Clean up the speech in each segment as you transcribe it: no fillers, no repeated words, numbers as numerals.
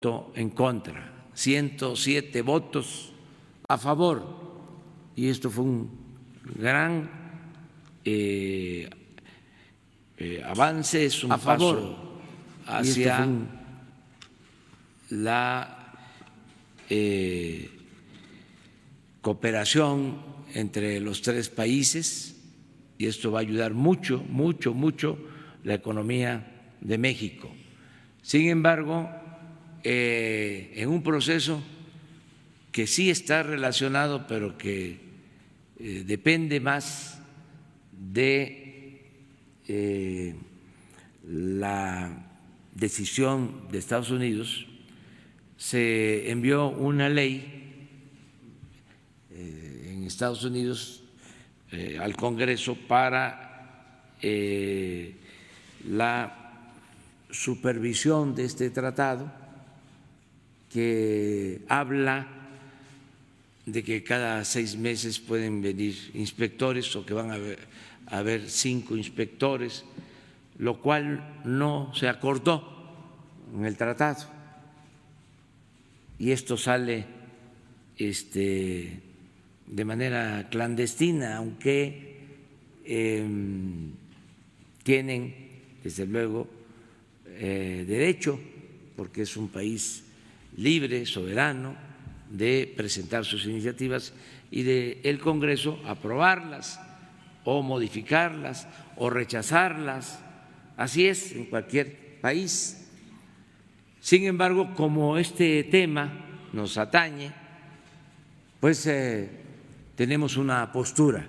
en contra, 107 votos a favor, y esto fue un gran avance, es un paso hacia la cooperación entre los tres países, y esto va a ayudar mucho, mucho, mucho la economía de México. Sin embargo, en un proceso que sí está relacionado, pero que depende más de la decisión de Estados Unidos, se envió una ley en Estados Unidos al Congreso para la supervisión de este tratado, que habla de que cada 6 meses pueden venir inspectores o que van a haber 5 inspectores, lo cual no se acordó en el tratado. Y esto sale de manera clandestina, aunque tienen, desde luego, derecho, porque es un país libre, soberano, de presentar sus iniciativas y del Congreso aprobarlas o modificarlas o rechazarlas. Así es en cualquier país. Sin embargo, como este tema nos atañe, pues tenemos una postura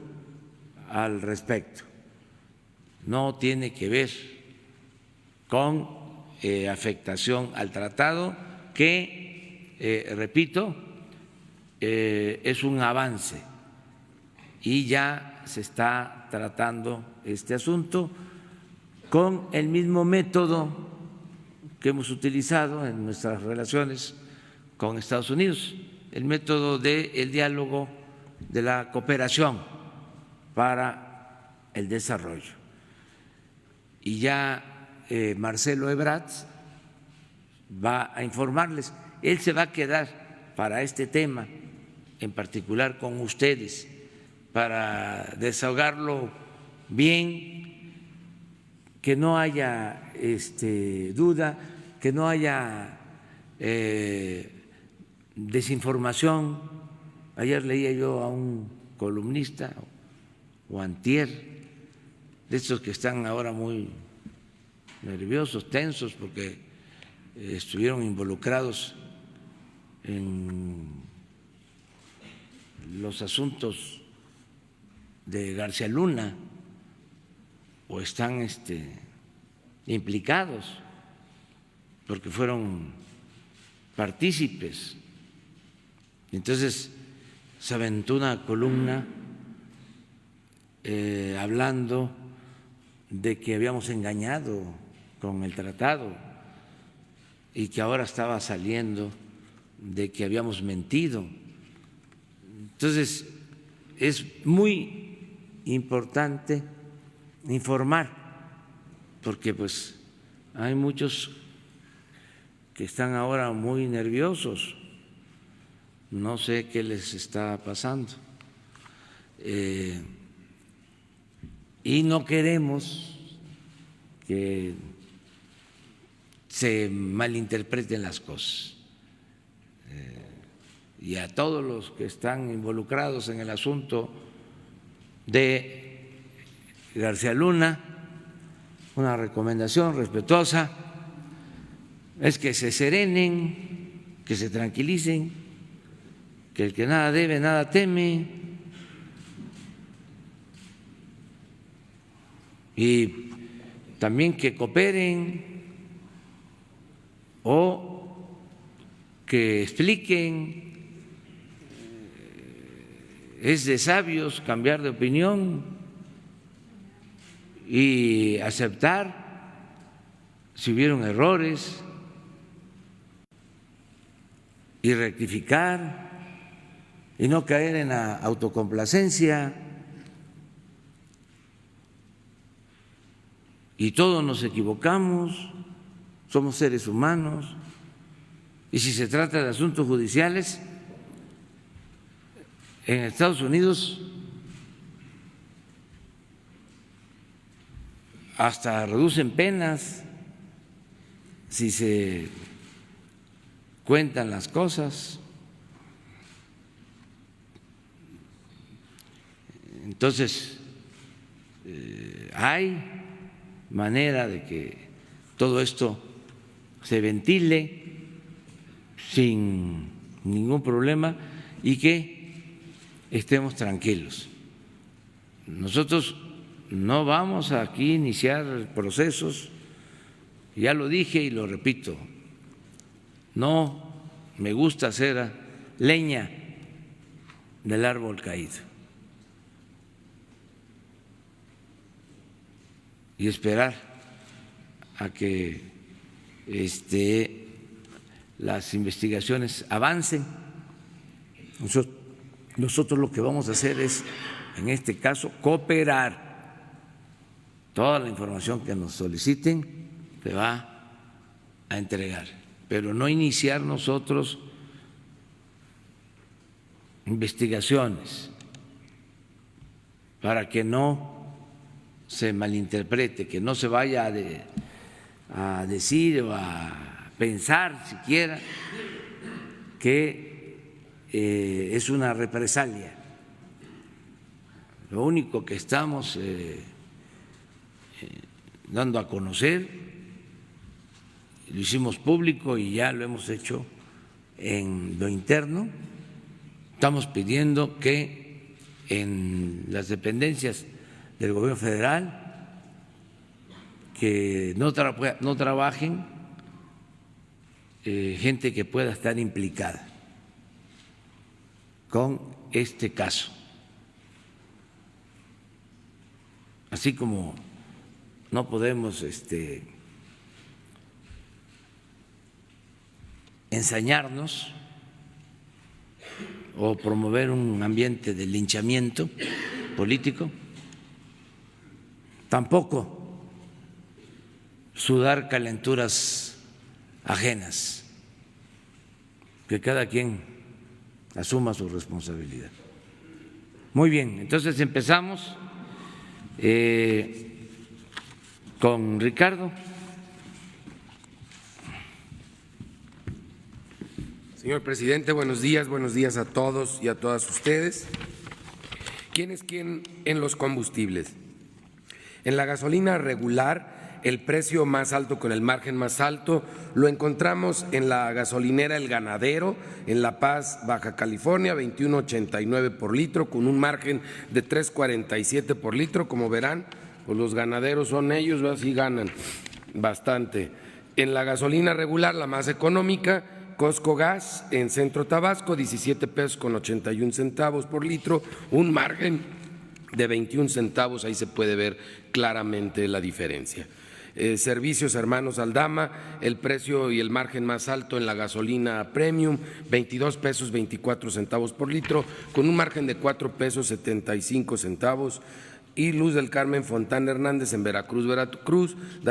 al respecto. No tiene que ver con afectación al tratado, que, repito, es un avance y ya se está tratando este asunto con el mismo método que hemos utilizado en nuestras relaciones con Estados Unidos, el método del diálogo, de la cooperación para el desarrollo. Y ya Marcelo Ebrard va a informarles. Él se va a quedar para este tema en particular con ustedes, para desahogarlo bien, que no haya duda, que no haya desinformación. Ayer leía yo a un columnista, o antier, de estos que están ahora muy nerviosos, tensos, porque estuvieron involucrados en los asuntos de García Luna o están implicados porque fueron partícipes. Entonces se aventó una columna hablando de que habíamos engañado con el tratado y que ahora estaba saliendo de que habíamos mentido. Entonces, es muy importante informar, porque pues hay muchos que están ahora muy nerviosos, no sé qué les está pasando, y no queremos que se malinterpreten las cosas. Y a todos los que están involucrados en el asunto de García Luna, una recomendación respetuosa es que se serenen, que se tranquilicen, que el que nada debe, nada teme, y también que cooperen o que expliquen. Es de sabios cambiar de opinión y aceptar si hubieron errores y rectificar y no caer en la autocomplacencia. Y todos nos equivocamos, somos seres humanos, Y si se trata de asuntos judiciales, en Estados Unidos hasta reducen penas si se cuentan las cosas. Entonces, hay manera de que todo esto se ventile sin ningún problema y que estemos tranquilos. Nosotros no vamos aquí a iniciar procesos, ya lo dije y lo repito, no me gusta hacer leña del árbol caído y esperar a que las investigaciones avancen. Nosotros lo que vamos a hacer es, en este caso, cooperar. Toda la información que nos soliciten se va a entregar, pero no iniciar nosotros investigaciones para que no se malinterprete, que no se vaya a decir o a pensar siquiera que es una represalia. Lo único que estamos dando a conocer, lo hicimos público y ya lo hemos hecho en lo interno, estamos pidiendo que en las dependencias del gobierno federal que no trabajen gente que pueda estar implicada con este caso. Así como no podemos ensañarnos o promover un ambiente de linchamiento político, tampoco sudar calenturas ajenas, que cada quien asuma su responsabilidad. Muy bien, entonces empezamos con Ricardo. Señor presidente, buenos días a todos y a todas ustedes. ¿Quién es quién en los combustibles? En la gasolina regular, el precio más alto con el margen más alto lo encontramos en la gasolinera El Ganadero, en La Paz, Baja California, 21.89 por litro, con un margen de 3.47 por litro. Como verán, pues los ganaderos son ellos, así ganan bastante. En la gasolina regular, la más económica, Costco Gas en Centro Tabasco, 17 pesos con 81 centavos por litro, un margen de 21 centavos, ahí se puede ver claramente la diferencia. Servicios Hermanos Aldama, el precio y el margen más alto en la gasolina premium, 22 pesos 24 centavos por litro, con un margen de 4 pesos 75 centavos. Y Luz del Carmen Fontana Hernández en Veracruz, da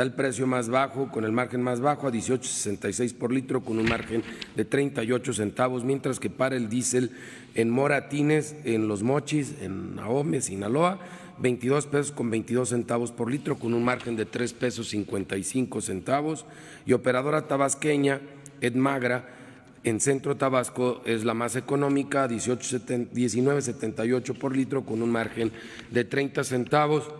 el precio más bajo, con el margen más bajo, a 18.66 por litro, con un margen de 38 centavos, mientras que para el diésel en Moratines, en Los Mochis, en Ahome, Sinaloa, 22 pesos con 22 centavos por litro, con un margen de 3 pesos 55 centavos. Y operadora tabasqueña, Edmagra, en Centro Tabasco es la más económica, 19.78 por litro, con un margen de 30 centavos,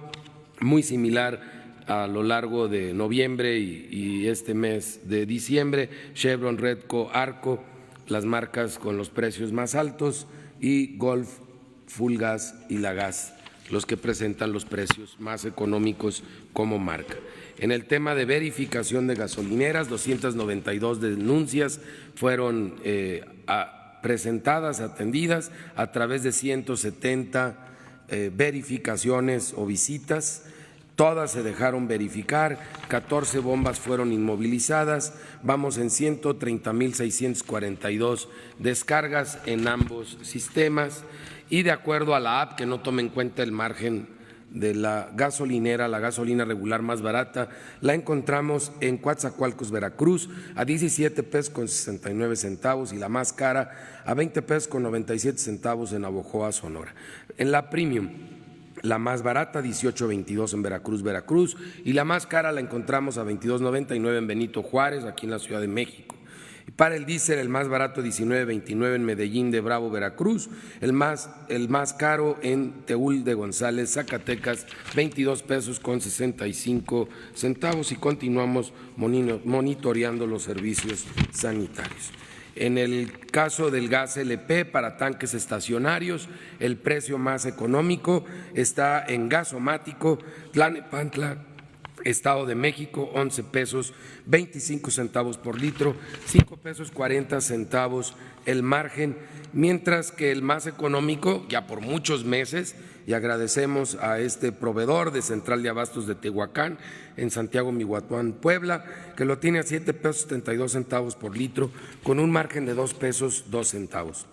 muy similar a lo largo de noviembre y este mes de diciembre. Chevron, Redco, Arco, las marcas con los precios más altos, y Golf, Fulgas y Lagas, los que presentan los precios más económicos como marca. En el tema de verificación de gasolineras, 292 denuncias fueron presentadas, atendidas a través de 170 verificaciones o visitas. Todas se dejaron verificar, 14 bombas fueron inmovilizadas, vamos en 130.642 descargas en ambos sistemas, y de acuerdo a la app, que no toma en cuenta el margen de la gasolinera, la gasolina regular más barata, la encontramos en Coatzacoalcos, Veracruz, a 17 pesos con 69 centavos y la más cara a 20 pesos con 97 centavos en Navojoa, Sonora. En la premium, la más barata 18.22 en Veracruz, y la más cara la encontramos a 22.99 en Benito Juárez, aquí en la Ciudad de México. Para el diésel, el más barato 19.29 en Medellín de Bravo, Veracruz, el más caro en Teúl de González, Zacatecas, 22 pesos con 65 centavos, y continuamos monitoreando los servicios sanitarios. En el caso del gas LP para tanques estacionarios, el precio más económico está en Gasomático, Tlalnepantla, Estado de México, 11 pesos 25 centavos por litro, 5 pesos 40 centavos el margen, mientras que el más económico, ya por muchos meses, y agradecemos a este proveedor de Central de Abastos de Tehuacán, en Santiago Mihuatlán, Puebla, que lo tiene a 7 pesos 72 centavos por litro, con un margen de 2 pesos 2 centavos.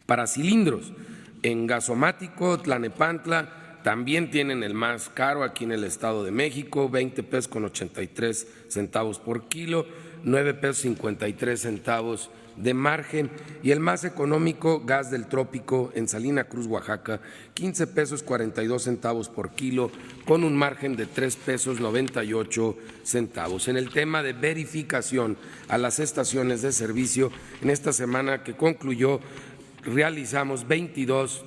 Para cilindros, en Gasomático, Tlalnepantla, también tienen el más caro aquí en el Estado de México, 20 pesos con 83 centavos por kilo, 9 pesos 53 centavos de margen, y el más económico, gas del trópico en Salina Cruz, Oaxaca, 15 pesos 42 centavos por kilo, con un margen de 3 pesos 98 centavos. En el tema de verificación a las estaciones de servicio, en esta semana que concluyó realizamos 22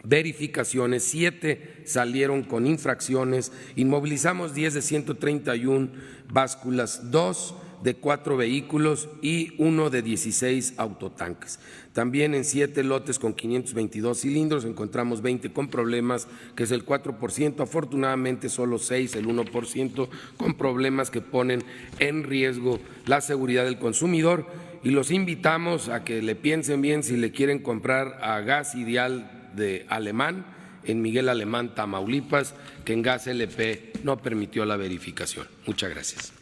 verificaciones, 7 salieron con infracciones, inmovilizamos 10 de 131 básculas, 2 de 4 vehículos y 1 de 16 autotanques. También en 7 lotes con 522 cilindros encontramos 20 con problemas, que es el 4%, afortunadamente solo 6, el 1%, con problemas que ponen en riesgo la seguridad del consumidor, y los invitamos a que le piensen bien si le quieren comprar a Gas Ideal de Alemán, en Miguel Alemán, Tamaulipas, que en Gas LP no permitió la verificación. Muchas gracias.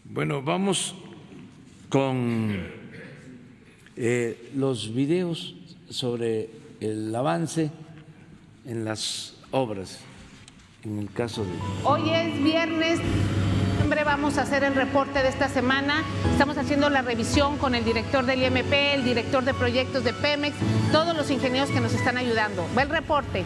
Bueno, vamos con los videos sobre el avance en las obras, en el caso de… Hoy es viernes. Vamos a hacer el reporte de esta semana. Estamos haciendo la revisión con el director del IMP, el director de proyectos de Pemex, todos los ingenieros que nos están ayudando. Va el reporte.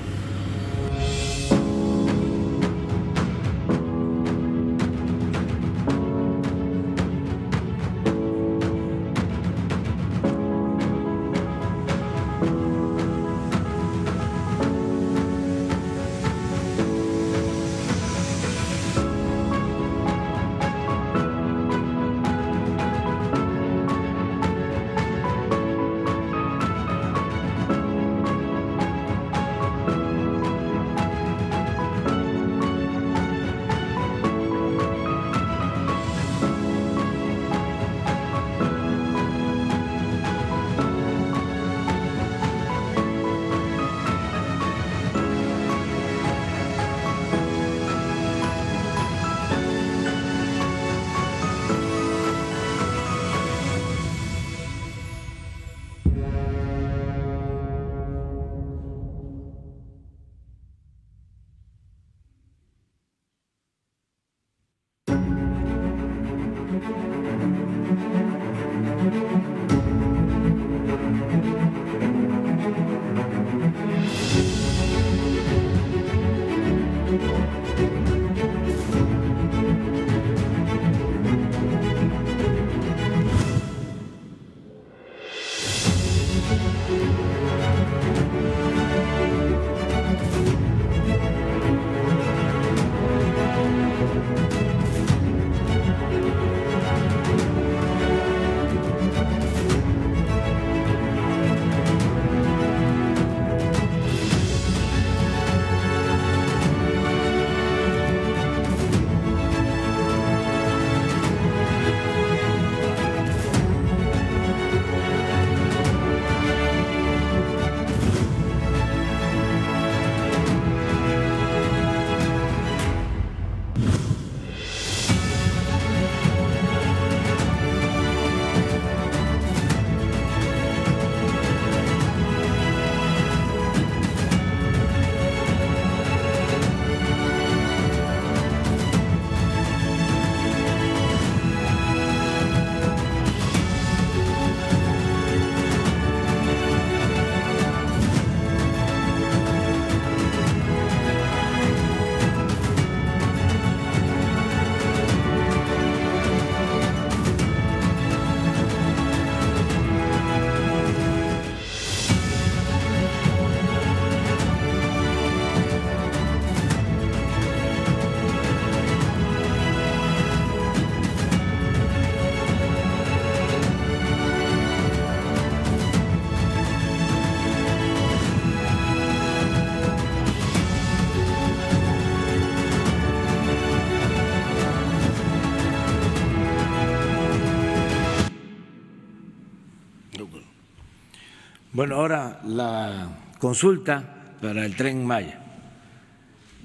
Bueno, ahora la consulta para el Tren Maya.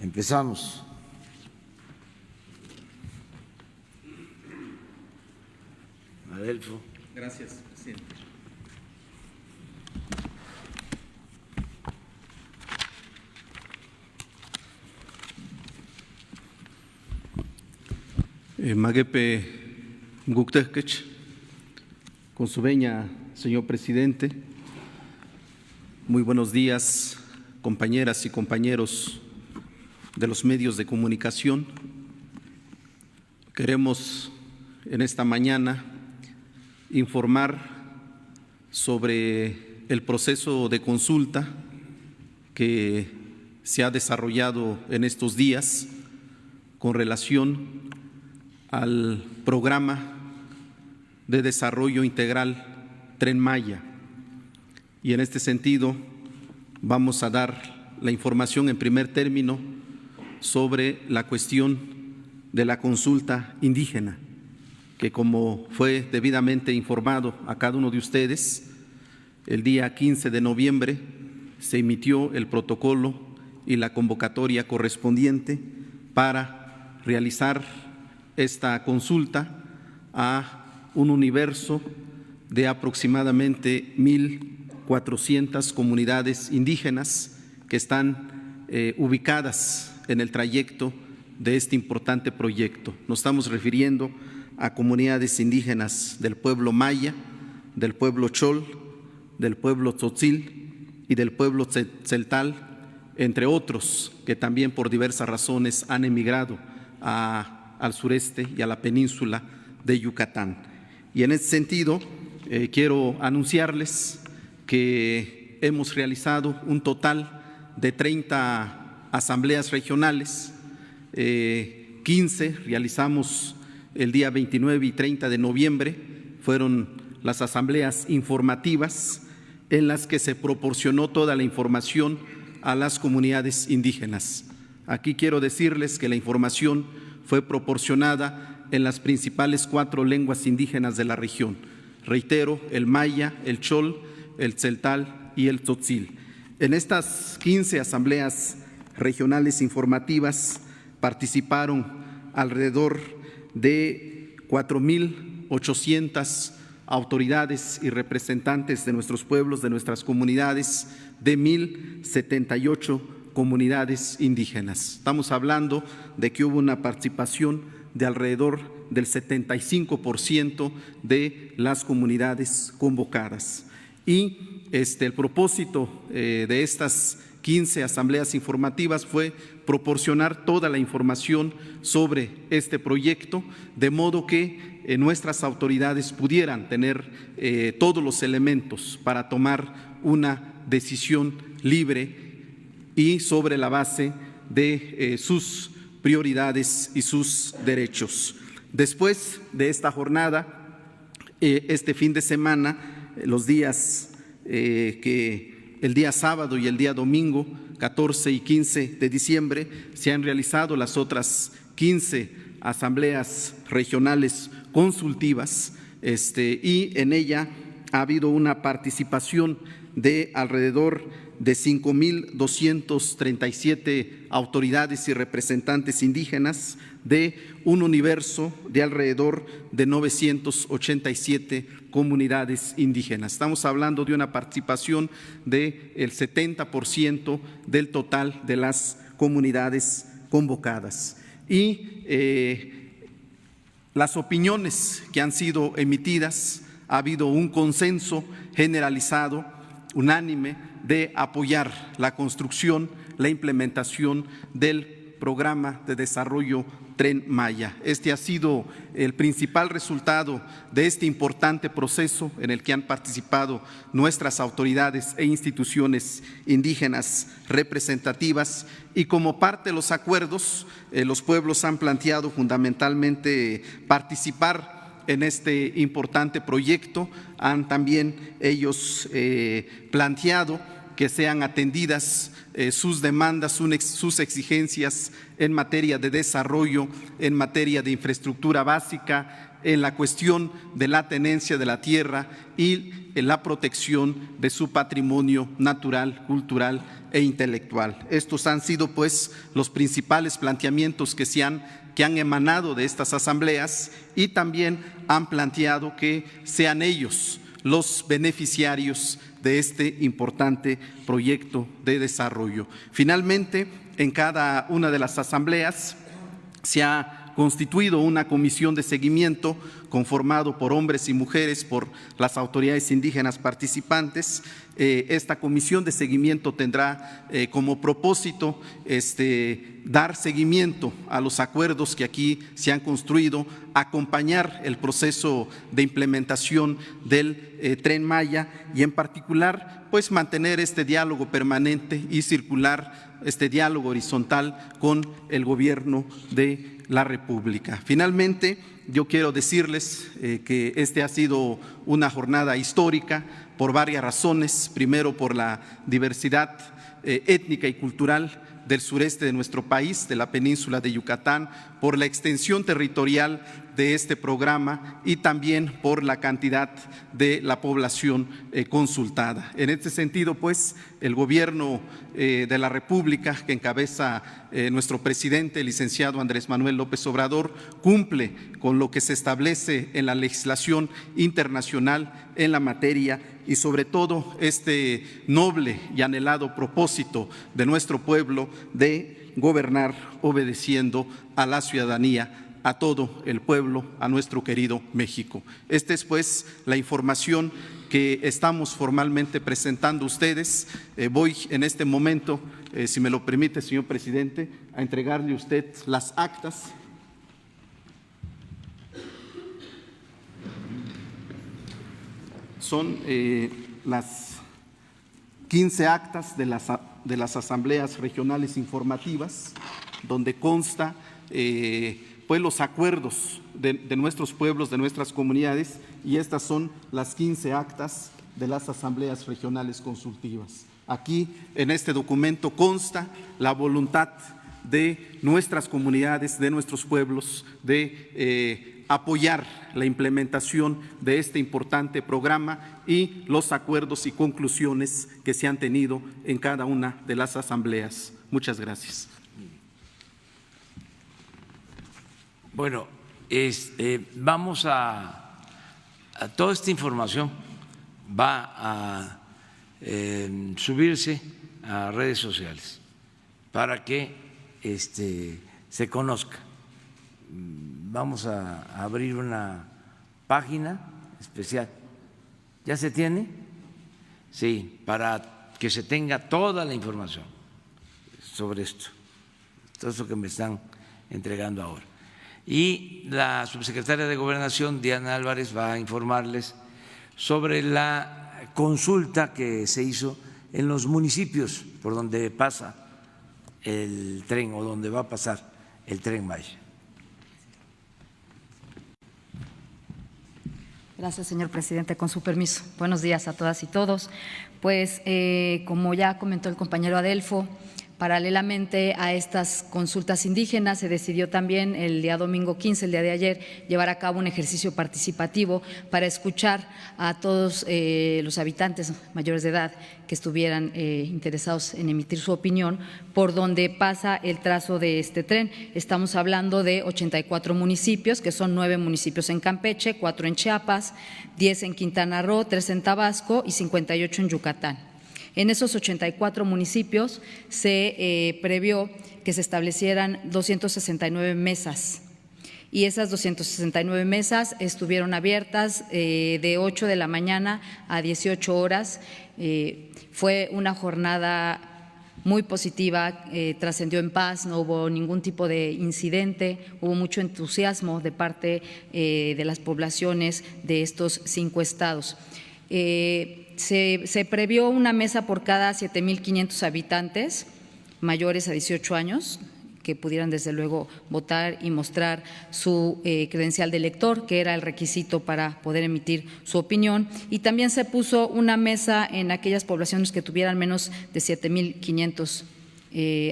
Empezamos. Adelfo. Gracias, presidente. Maguepe Mguktejkech, con su veña, señor presidente. Muy buenos días, compañeras y compañeros de los medios de comunicación. Queremos en esta mañana informar sobre el proceso de consulta que se ha desarrollado en estos días con relación al programa de desarrollo integral Tren Maya. Y en este sentido vamos a dar la información en primer término sobre la cuestión de la consulta indígena, que como fue debidamente informado a cada uno de ustedes, el día 15 de noviembre se emitió el protocolo y la convocatoria correspondiente para realizar esta consulta a un universo de aproximadamente 1.400 comunidades indígenas que están ubicadas en el trayecto de este importante proyecto. Nos estamos refiriendo a comunidades indígenas del pueblo maya, del pueblo chol, del pueblo tzotzil y del pueblo tzeltal, entre otros que también por diversas razones han emigrado al sureste y a la península de Yucatán. Y en ese sentido quiero anunciarles que hemos realizado un total de 30 asambleas regionales, 15 realizamos el día 29 y 30 de noviembre, fueron las asambleas informativas en las que se proporcionó toda la información a las comunidades indígenas. Aquí quiero decirles que la información fue proporcionada en las principales 4 lenguas indígenas de la región. Reitero, el maya, el chol, el tzeltal y el tzotzil. En estas 15 asambleas regionales informativas participaron alrededor de 4.800 autoridades y representantes de nuestros pueblos, de nuestras comunidades, de 1.078 comunidades indígenas. Estamos hablando de que hubo una participación de alrededor del 75% de las comunidades convocadas. Y el propósito de estas 15 asambleas informativas fue proporcionar toda la información sobre este proyecto, de modo que nuestras autoridades pudieran tener todos los elementos para tomar una decisión libre y sobre la base de sus prioridades y sus derechos. Después de esta jornada, este fin de semana, los días el día sábado y el día domingo, 14 y 15 de diciembre, se han realizado las otras 15 asambleas regionales consultivas y en ella ha habido una participación de alrededor de 5.237 autoridades y representantes indígenas de un universo de alrededor de 987 comunidades indígenas. Estamos hablando de una participación del 70% del total de las comunidades convocadas. Y las opiniones que han sido emitidas, ha habido un consenso generalizado, unánime, de apoyar la construcción, la implementación del programa de desarrollo Tren Maya. Este ha sido el principal resultado de este importante proceso en el que han participado nuestras autoridades e instituciones indígenas representativas, y como parte de los acuerdos, los pueblos han planteado fundamentalmente participar en este importante proyecto. Han también ellos planteado que sean atendidas sus demandas, sus exigencias en materia de desarrollo, en materia de infraestructura básica, en la cuestión de la tenencia de la tierra y en la protección de su patrimonio natural, cultural e intelectual. Estos han sido, pues, los principales planteamientos que han emanado de estas asambleas y también han planteado que sean ellos los beneficiarios de este importante proyecto de desarrollo. Finalmente, en cada una de las asambleas se ha constituido una comisión de seguimiento conformado por hombres y mujeres, por las autoridades indígenas participantes. Esta comisión de seguimiento tendrá como propósito dar seguimiento a los acuerdos que aquí se han construido, acompañar el proceso de implementación del Tren Maya y en particular pues mantener este diálogo permanente y circular, este diálogo horizontal con el gobierno de la República. Finalmente, yo quiero decirles que ha sido una jornada histórica por varias razones. Primero, por la diversidad étnica y cultural del sureste de nuestro país, de la península de Yucatán, por la extensión territorial de este programa y también por la cantidad de la población consultada. En este sentido, pues, el Gobierno de la República, que encabeza nuestro presidente, el licenciado Andrés Manuel López Obrador, cumple con lo que se establece en la legislación internacional en la materia y sobre todo este noble y anhelado propósito de nuestro pueblo de gobernar obedeciendo a la ciudadanía, a todo el pueblo, a nuestro querido México. Esta es pues la información que estamos formalmente presentando a ustedes. Voy en este momento, si me lo permite, señor presidente, a entregarle a usted las actas. Son las 15 actas de las asambleas regionales informativas, donde consta pues los acuerdos de nuestros pueblos, de nuestras comunidades, y estas son las 15 actas de las asambleas regionales consultivas. Aquí en este documento consta la voluntad de nuestras comunidades, de nuestros pueblos, de apoyar la implementación de este importante programa y los acuerdos y conclusiones que se han tenido en cada una de las asambleas. Muchas gracias. Bueno, vamos a toda esta información va a subirse a redes sociales para que se conozca. Vamos a abrir una página especial. ¿Ya se tiene? Sí, para que se tenga toda la información sobre esto, todo eso que me están entregando ahora. Y la subsecretaria de Gobernación, Diana Álvarez, va a informarles sobre la consulta que se hizo en los municipios por donde pasa el tren o donde va a pasar el Tren Maya. Gracias, señor presidente. Con su permiso. Buenos días a todas y todos. Pues, como ya comentó el compañero Adelfo, paralelamente a estas consultas indígenas se decidió también el día domingo 15, el día de ayer, llevar a cabo un ejercicio participativo para escuchar a todos los habitantes mayores de edad que estuvieran interesados en emitir su opinión por donde pasa el trazo de este tren. Estamos hablando de 84 municipios, que son 9 municipios en Campeche, 4 en Chiapas, 10 en Quintana Roo, 3 en Tabasco y 58 en Yucatán. En esos 84 municipios se previó que se establecieran 269 mesas y esas 269 mesas estuvieron abiertas de 8 de la mañana a 18 horas. Fue una jornada muy positiva, trascendió en paz, no hubo ningún tipo de incidente, hubo mucho entusiasmo de parte de las poblaciones de estos 5 estados. Se previó una mesa por cada 7,500 habitantes mayores a 18 años que pudieran desde luego votar y mostrar su credencial de elector, que era el requisito para poder emitir su opinión. Y también se puso una mesa en aquellas poblaciones que tuvieran menos de 7,500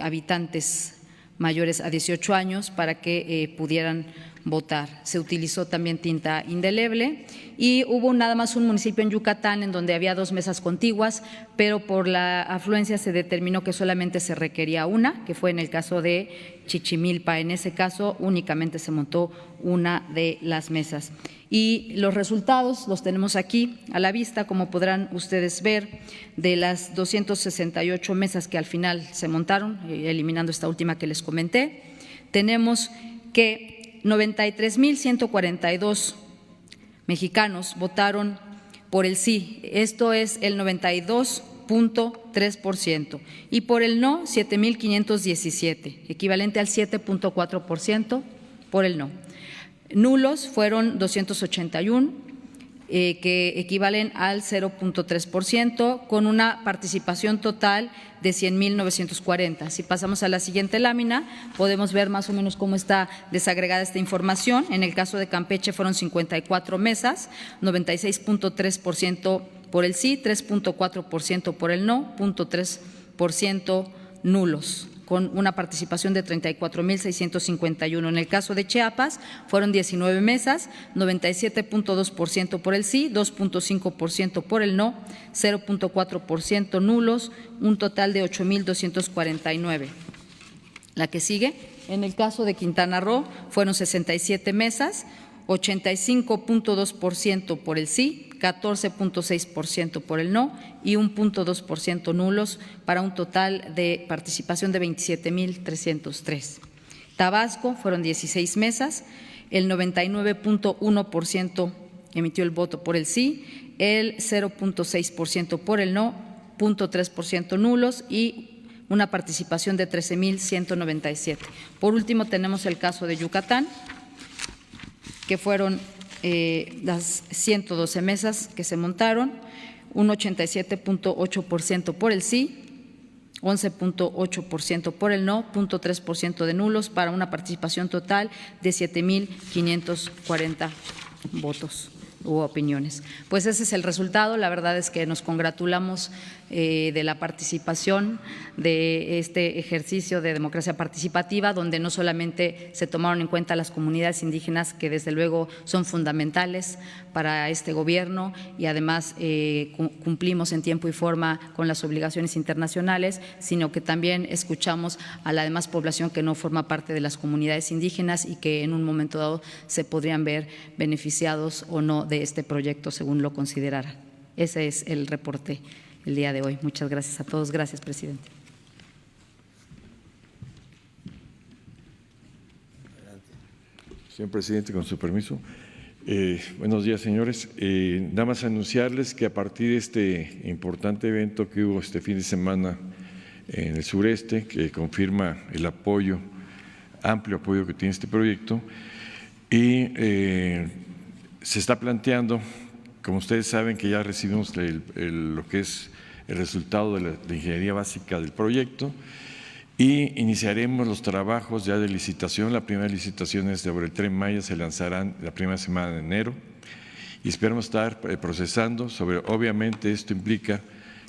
habitantes mayores a 18 años para que pudieran votar. Se utilizó también tinta indeleble y hubo nada más un municipio en Yucatán en donde había 2 mesas contiguas, pero por la afluencia se determinó que solamente se requería una, que fue en el caso de Chichimilpa. En ese caso únicamente se montó una de las mesas. Y los resultados los tenemos aquí a la vista, como podrán ustedes ver, de las 268 mesas que al final se montaron, eliminando esta última que les comenté, tenemos que 93,142 mexicanos votaron por el sí, esto es el 92,3%, y por el no 7,517, equivalente al 7,4% por el no. Nulos fueron 281, que equivalen al 0,3%, con una participación total de 100,940. Si pasamos a la siguiente lámina, podemos ver más o menos cómo está desagregada esta información. En el caso de Campeche fueron 54 mesas, 96,3% por el sí, 3,4% por el no, 0,3% nulos, con una participación de 34,651. En el caso de Chiapas fueron 19 mesas, 97,2% por el sí, 2,5% por el no, 0,4% nulos, un total de 8,249. La que sigue, en el caso de Quintana Roo fueron 67 mesas, 85,2% por el sí, 14,6% por el no y 1,2% nulos, para un total de participación de 27,303. Tabasco fueron 16 mesas, el 99,1% emitió el voto por el sí, el 0,6% por el no, 0,3% nulos y una participación de 13,197. Por último, tenemos el caso de Yucatán, que fueron las 112 mesas que se montaron, un 87,8% por el sí, 11,8% por el no, 0,3% de nulos, para una participación total de 7,540 votos u opiniones. Pues ese es el resultado. La verdad es que nos congratulamos de la participación de este ejercicio de democracia participativa, donde no solamente se tomaron en cuenta las comunidades indígenas, que desde luego son fundamentales para este gobierno, y además cumplimos en tiempo y forma con las obligaciones internacionales, sino que también escuchamos a la demás población que no forma parte de las comunidades indígenas y que en un momento dado se podrían ver beneficiados o no de este proyecto según lo consideraran. Ese es el reporte el día de hoy. Muchas gracias a todos. Gracias, presidente. Señor presidente, con su permiso. Buenos días, señores. Nada más anunciarles que a partir de este importante evento que hubo este fin de semana en el sureste, que confirma el apoyo, amplio apoyo que tiene este proyecto, y se está planteando, como ustedes saben, que ya recibimos lo que es el resultado de la ingeniería básica del proyecto, y iniciaremos los trabajos ya de licitación. La primera licitación es sobre el Tren Maya, se lanzarán la primera semana de enero y esperamos estar procesando sobre, obviamente esto implica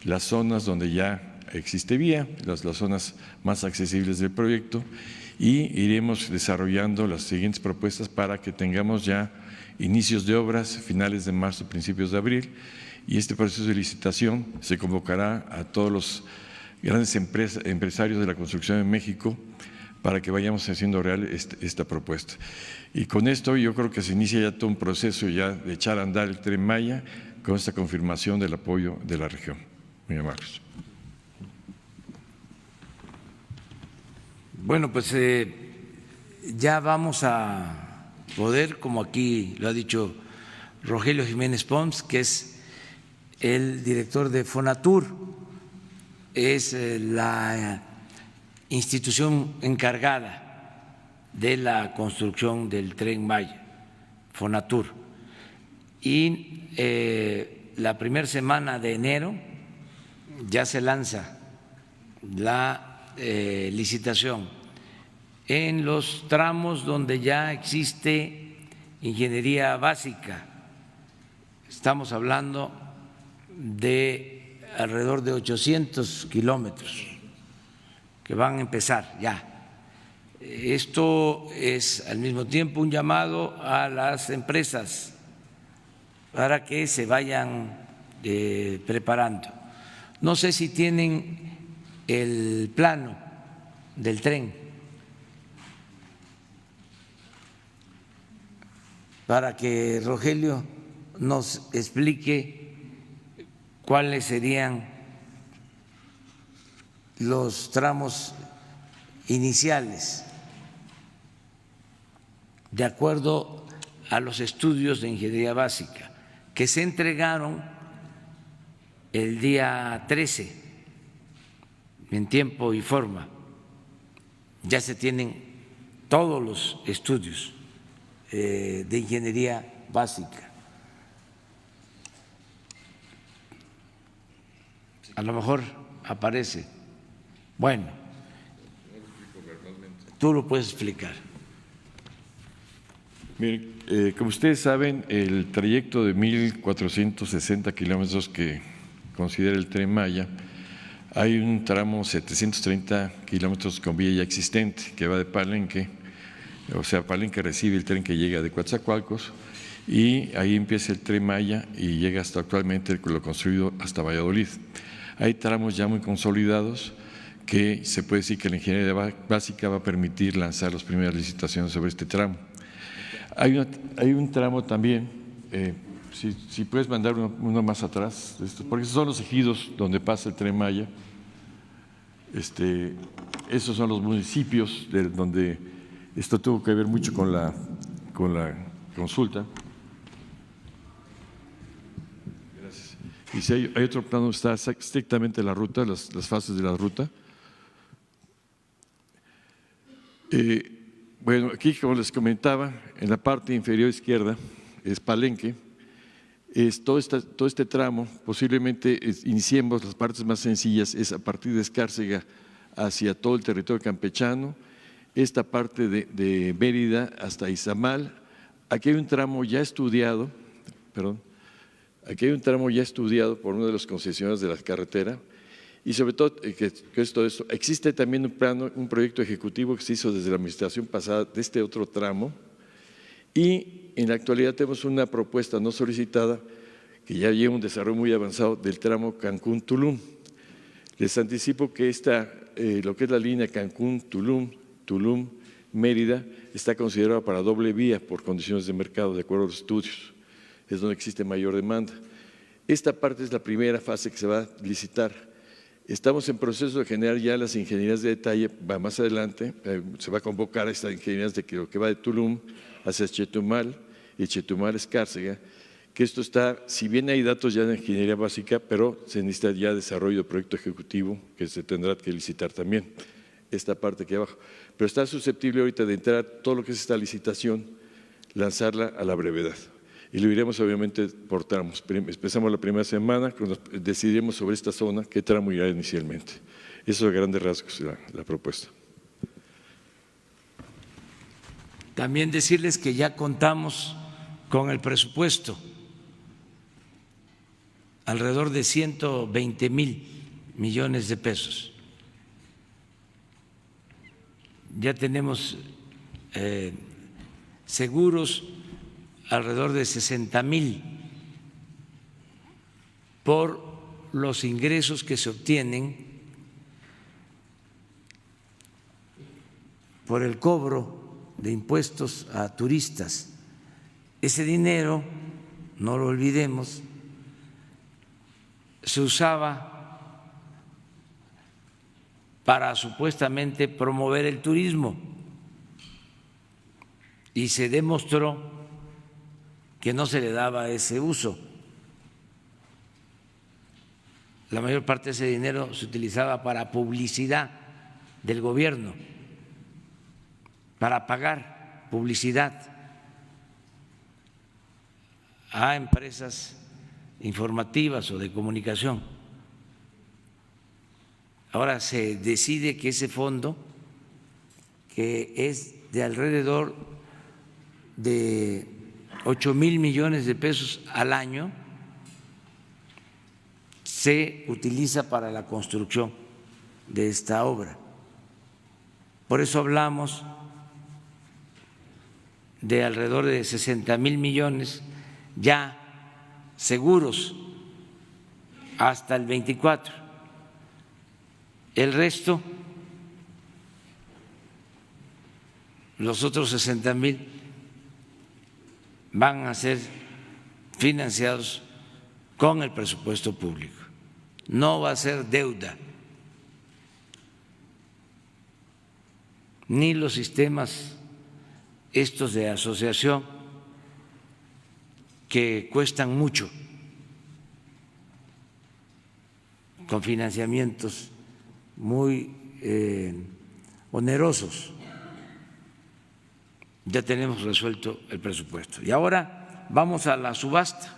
las zonas donde ya existe vía, las zonas más accesibles del proyecto, y iremos desarrollando las siguientes propuestas para que tengamos ya inicios de obras finales de marzo, principios de abril, y este proceso de licitación se convocará a todos los grandes empresarios de la construcción en México para que vayamos haciendo real esta propuesta. Y con esto yo creo que se inicia ya todo un proceso ya de echar a andar el Tren Maya con esta confirmación del apoyo de la región. Muy amables. Bueno, pues ya vamos a poder, como aquí lo ha dicho Rogelio Jiménez Pons, que es el director de Fonatur, es la institución encargada de la construcción del Tren Maya, Fonatur. Y la primera semana de enero ya se lanza la licitación en los tramos donde ya existe ingeniería básica. Estamos hablando de alrededor de 800 kilómetros que van a empezar ya. Esto es al mismo tiempo un llamado a las empresas para que se vayan preparando. No sé si tienen el plano del tren para que Rogelio nos explique cuáles serían los tramos iniciales de acuerdo a los estudios de ingeniería básica que se entregaron el día 13 en tiempo y forma. Ya se tienen todos los estudios de ingeniería básica. A lo mejor aparece. Bueno, tú lo puedes explicar. Miren, como ustedes saben, el trayecto de 1.460 kilómetros que considera el Tren Maya, hay un tramo 730 kilómetros con vía ya existente que va de Palenque, o sea, Palenque recibe el tren que llega de Coatzacoalcos y ahí empieza el Tren Maya y llega hasta actualmente lo construido hasta Valladolid. Hay tramos ya muy consolidados que se puede decir que la ingeniería básica va a permitir lanzar las primeras licitaciones sobre este tramo. Hay un tramo también, si puedes mandar uno más atrás, porque esos son los ejidos donde pasa el Tren Maya. Esos son los municipios donde esto tuvo que ver mucho con la consulta. Gracias. Y si hay otro plano, está estrictamente la ruta, las fases de la ruta. Bueno, aquí como les comentaba, en la parte inferior izquierda es Palenque, es todo este tramo, posiblemente iniciemos las partes más sencillas, es a partir de Escárcega hacia todo el territorio campechano, esta parte de Mérida hasta Izamal. Aquí hay un tramo ya estudiado, por uno de los concesionarios de la carretera. Y sobre todo, que es todo esto, existe también un proyecto ejecutivo que se hizo desde la administración pasada de este otro tramo y en la actualidad tenemos una propuesta no solicitada que ya lleva un desarrollo muy avanzado del tramo Cancún-Tulum. Les anticipo que lo que es la línea Cancún-Tulum, Tulum-Mérida, está considerada para doble vía por condiciones de mercado, de acuerdo a los estudios, es donde existe mayor demanda. Esta parte es la primera fase que se va a licitar. Estamos en proceso de generar ya las ingenierías de detalle, va más adelante, se va a convocar a estas ingenierías de lo que va de Tulum hacia Chetumal y Chetumal-Escárcega, que esto está, si bien hay datos ya de ingeniería básica, pero se necesita ya desarrollo de proyecto ejecutivo que se tendrá que licitar también, esta parte aquí abajo. Pero está susceptible ahorita de entrar todo lo que es esta licitación, lanzarla a la brevedad. Y lo iremos obviamente por tramos. Empezamos la primera semana, cuando decidiremos sobre esta zona, qué tramo irá inicialmente. Eso es a grandes rasgos la propuesta. También decirles que ya contamos con el presupuesto, alrededor de 120,000 millones de pesos. Ya tenemos seguros alrededor de 60,000 por los ingresos que se obtienen por el cobro de impuestos a turistas. Ese dinero, no lo olvidemos, se usaba para supuestamente promover el turismo y se demostró que no se le daba ese uso. La mayor parte de ese dinero se utilizaba para publicidad del gobierno, para pagar publicidad a empresas informativas o de comunicación. Ahora se decide que ese fondo que es de alrededor de 8,000 millones de pesos al año, se utiliza para la construcción de esta obra. Por eso hablamos de alrededor de 60,000 millones ya seguros hasta el 24. El resto, los otros 60,000, van a ser financiados con el presupuesto público. No va a ser deuda, ni los sistemas estos de asociación que cuestan mucho, con financiamientos muy onerosos. Ya tenemos resuelto el presupuesto. Y ahora vamos a la subasta.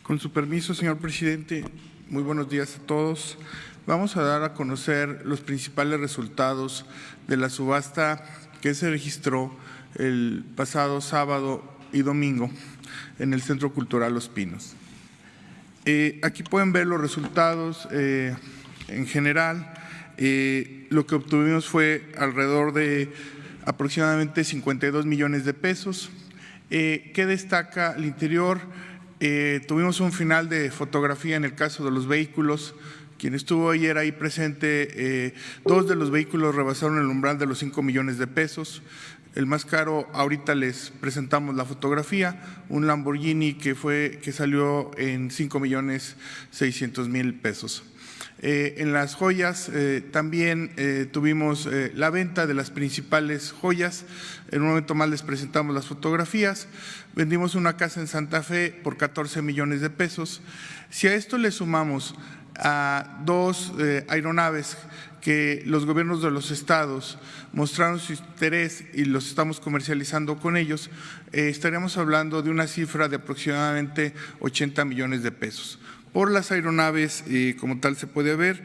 Con su permiso, señor presidente, muy buenos días a todos. Vamos a dar a conocer los principales resultados de la subasta que se registró el pasado sábado y domingo en el Centro Cultural Los Pinos. Aquí pueden ver los resultados en general. Lo que obtuvimos fue alrededor de aproximadamente 52 millones de pesos. ¿Qué destaca al interior? Tuvimos un final de fotografía en el caso de los vehículos. Quien estuvo ayer ahí presente, 2 de los vehículos rebasaron el umbral de los 5 millones de pesos. El más caro, ahorita les presentamos la fotografía, un Lamborghini que salió en 5,600,000 pesos. En las joyas también tuvimos la venta de las principales joyas. En un momento más les presentamos las fotografías. Vendimos una casa en Santa Fe por 14 millones de pesos. Si a esto le sumamos a 2 aeronaves que los gobiernos de los estados mostraron su interés y los estamos comercializando con ellos, estaríamos hablando de una cifra de aproximadamente 80 millones de pesos. Por las aeronaves, como tal se puede ver,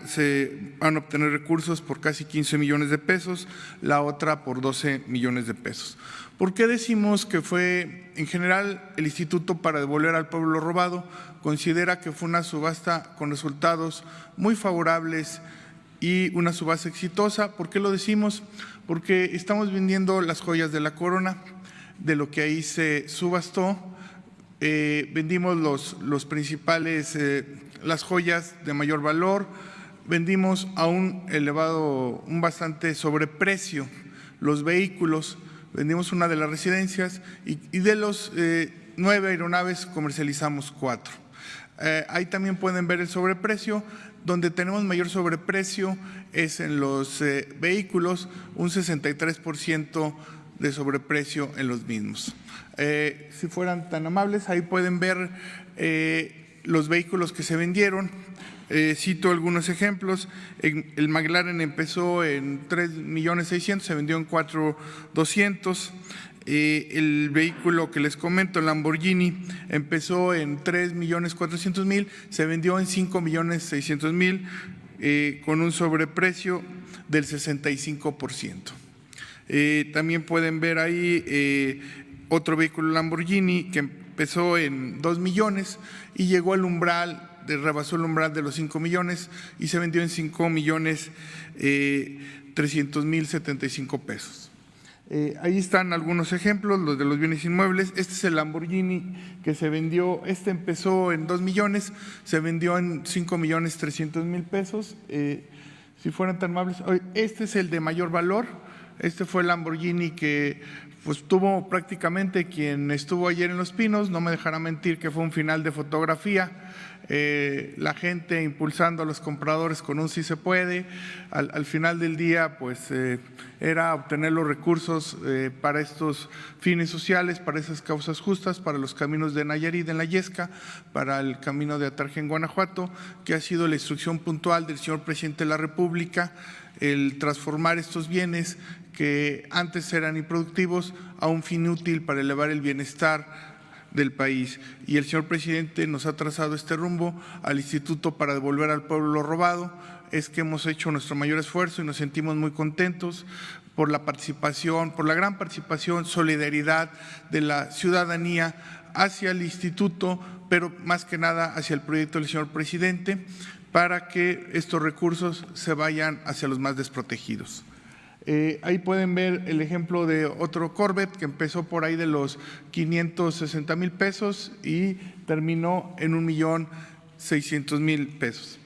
se van a obtener recursos por casi 15 millones de pesos, la otra por 12 millones de pesos. ¿Por qué decimos que fue, en general, el Instituto para Devolver al Pueblo Robado considera que fue una subasta con resultados muy favorables y una subasta exitosa? ¿Por qué lo decimos? Porque estamos vendiendo las joyas de la corona, de lo que ahí se subastó. Vendimos los principales, las joyas de mayor valor, vendimos a un bastante sobreprecio los vehículos, vendimos una de las residencias y de los 9 aeronaves comercializamos 4. Ahí también pueden ver el sobreprecio. Donde tenemos mayor sobreprecio es en los vehículos, un 63% de sobreprecio en los mismos. Si fueran tan amables, ahí pueden ver los vehículos que se vendieron. Cito algunos ejemplos. El McLaren empezó en 3,600,000, se vendió en 4,200,000. El vehículo que les comento, el Lamborghini, empezó en 3,400,000, se vendió en 5,600,000 con un sobreprecio del 65%. También pueden ver ahí otro vehículo Lamborghini que empezó en 2 millones y llegó al umbral, rebasó el umbral de los 5 millones y se vendió en 5,300,075 pesos. Ahí están algunos ejemplos, los de los bienes inmuebles. Este es el Lamborghini que se vendió, empezó en 2 millones, se vendió en 5,300,000 pesos. Si fueran tan amables, este es el de mayor valor. Este fue el Lamborghini que tuvo prácticamente quien estuvo ayer en Los Pinos, no me dejará mentir que fue un final de fotografía. La gente impulsando a los compradores con un sí se puede. Al final del día, era obtener los recursos para estos fines sociales, para esas causas justas, para los caminos de Nayarit en la Yesca, para el camino de Atarje en Guanajuato, que ha sido la instrucción puntual del señor presidente de la República, el transformar estos bienes que antes eran improductivos a un fin útil para elevar el bienestar del país. Y el señor presidente nos ha trazado este rumbo al Instituto para devolver al pueblo lo robado. Es que hemos hecho nuestro mayor esfuerzo y nos sentimos muy contentos por la participación, por la gran participación, solidaridad de la ciudadanía hacia el instituto, pero más que nada hacia el proyecto del señor presidente, para que estos recursos se vayan hacia los más desprotegidos. Ahí pueden ver el ejemplo de otro Corvette que empezó por ahí de los 560,000 pesos y terminó en 1,600,000 pesos.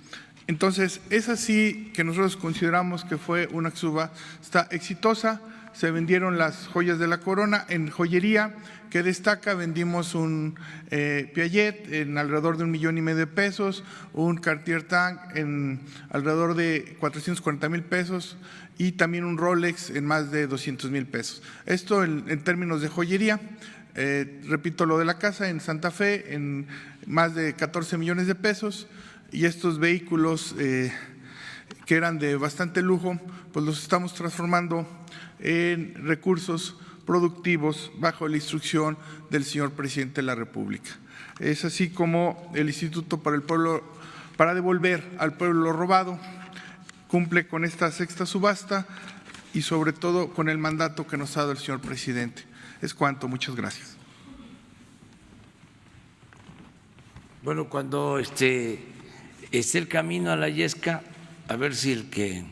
Entonces, es así que nosotros consideramos que fue una subasta exitosa. Se vendieron las joyas de la corona en joyería, que destaca, vendimos un Piaget en alrededor de 1,5 millones de pesos, un Cartier Tank en alrededor de 440,000 pesos y también un Rolex en más de 200,000 pesos. Esto en términos de joyería. Repito lo de la casa en Santa Fe en más de 14 millones de pesos, y estos vehículos que eran de bastante lujo, pues los estamos transformando en recursos productivos bajo la instrucción del señor presidente de la República. Es así como el Instituto para el Pueblo, para devolver al pueblo lo robado, cumple con esta sexta subasta y sobre todo con el mandato que nos ha dado el señor presidente. Es cuanto, muchas gracias. Bueno, cuando esté el camino a la Yesca, a ver si el que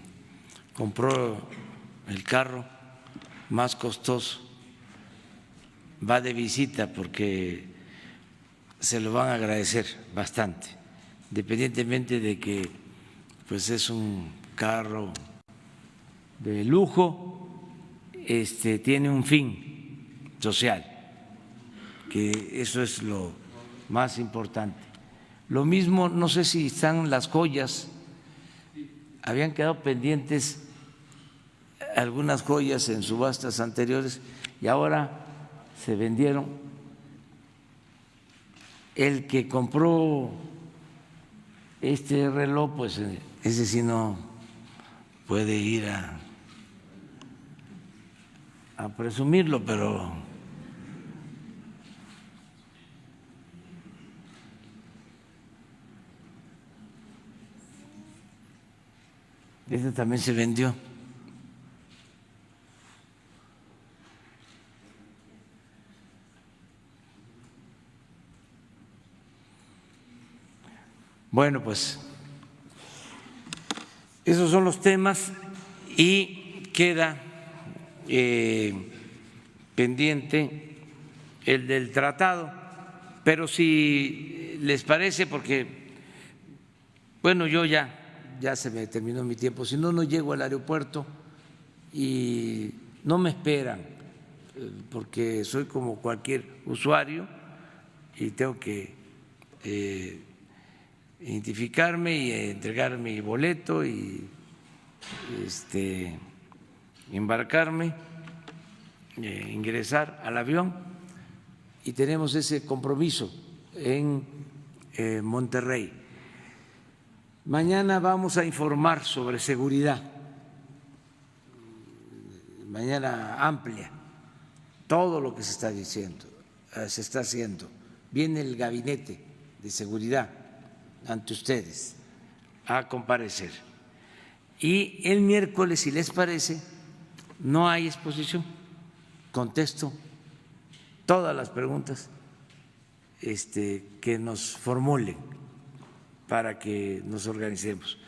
compró el carro más costoso va de visita, porque se lo van a agradecer bastante, independientemente de que pues es un carro de lujo, tiene un fin social, que eso es lo más importante. Lo mismo, no sé si están las joyas, habían quedado pendientes algunas joyas en subastas anteriores y ahora se vendieron. El que compró este reloj, pues ese sí no puede ir a presumirlo, pero este también se vendió. Bueno, pues esos son los temas y queda pendiente el del tratado, pero si les parece, porque bueno, yo ya se me terminó mi tiempo, si no, no llego al aeropuerto y no me esperan, porque soy como cualquier usuario y tengo que identificarme y entregar mi boleto y embarcarme, ingresar al avión, y tenemos ese compromiso en Monterrey. Mañana vamos a informar sobre seguridad, mañana amplia, todo lo que se está diciendo, se está haciendo. Viene el gabinete de seguridad ante ustedes a comparecer. Y el miércoles, si les parece, no hay exposición, contesto todas las preguntas que nos formulen para que nos organicemos.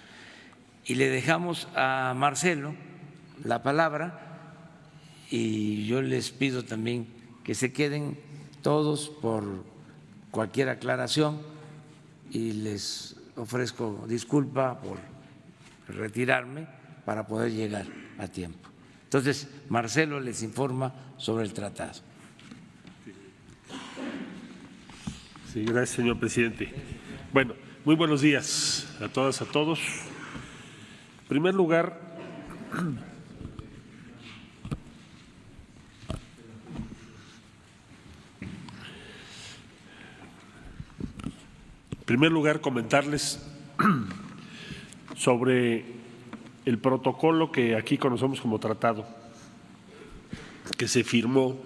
Y le dejamos a Marcelo la palabra, y yo les pido también que se queden todos por cualquier aclaración, y les ofrezco disculpa por retirarme para poder llegar a tiempo. Entonces, Marcelo les informa sobre el tratado. Sí, gracias, señor presidente. Bueno, muy buenos días a todas, a todos. En primer lugar, comentarles sobre el protocolo que aquí conocemos como tratado, que se firmó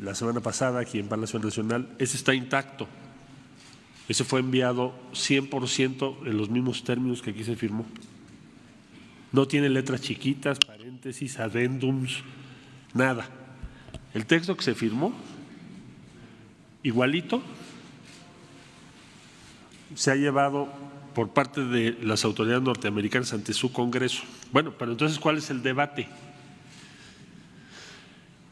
la semana pasada aquí en Palacio Nacional, ese está intacto. Ese fue enviado 100% en los mismos términos que aquí se firmó. No tiene letras chiquitas, paréntesis, adendums, nada. El texto que se firmó, igualito, se ha llevado por parte de las autoridades norteamericanas ante su Congreso. Bueno, pero entonces, ¿cuál es el debate?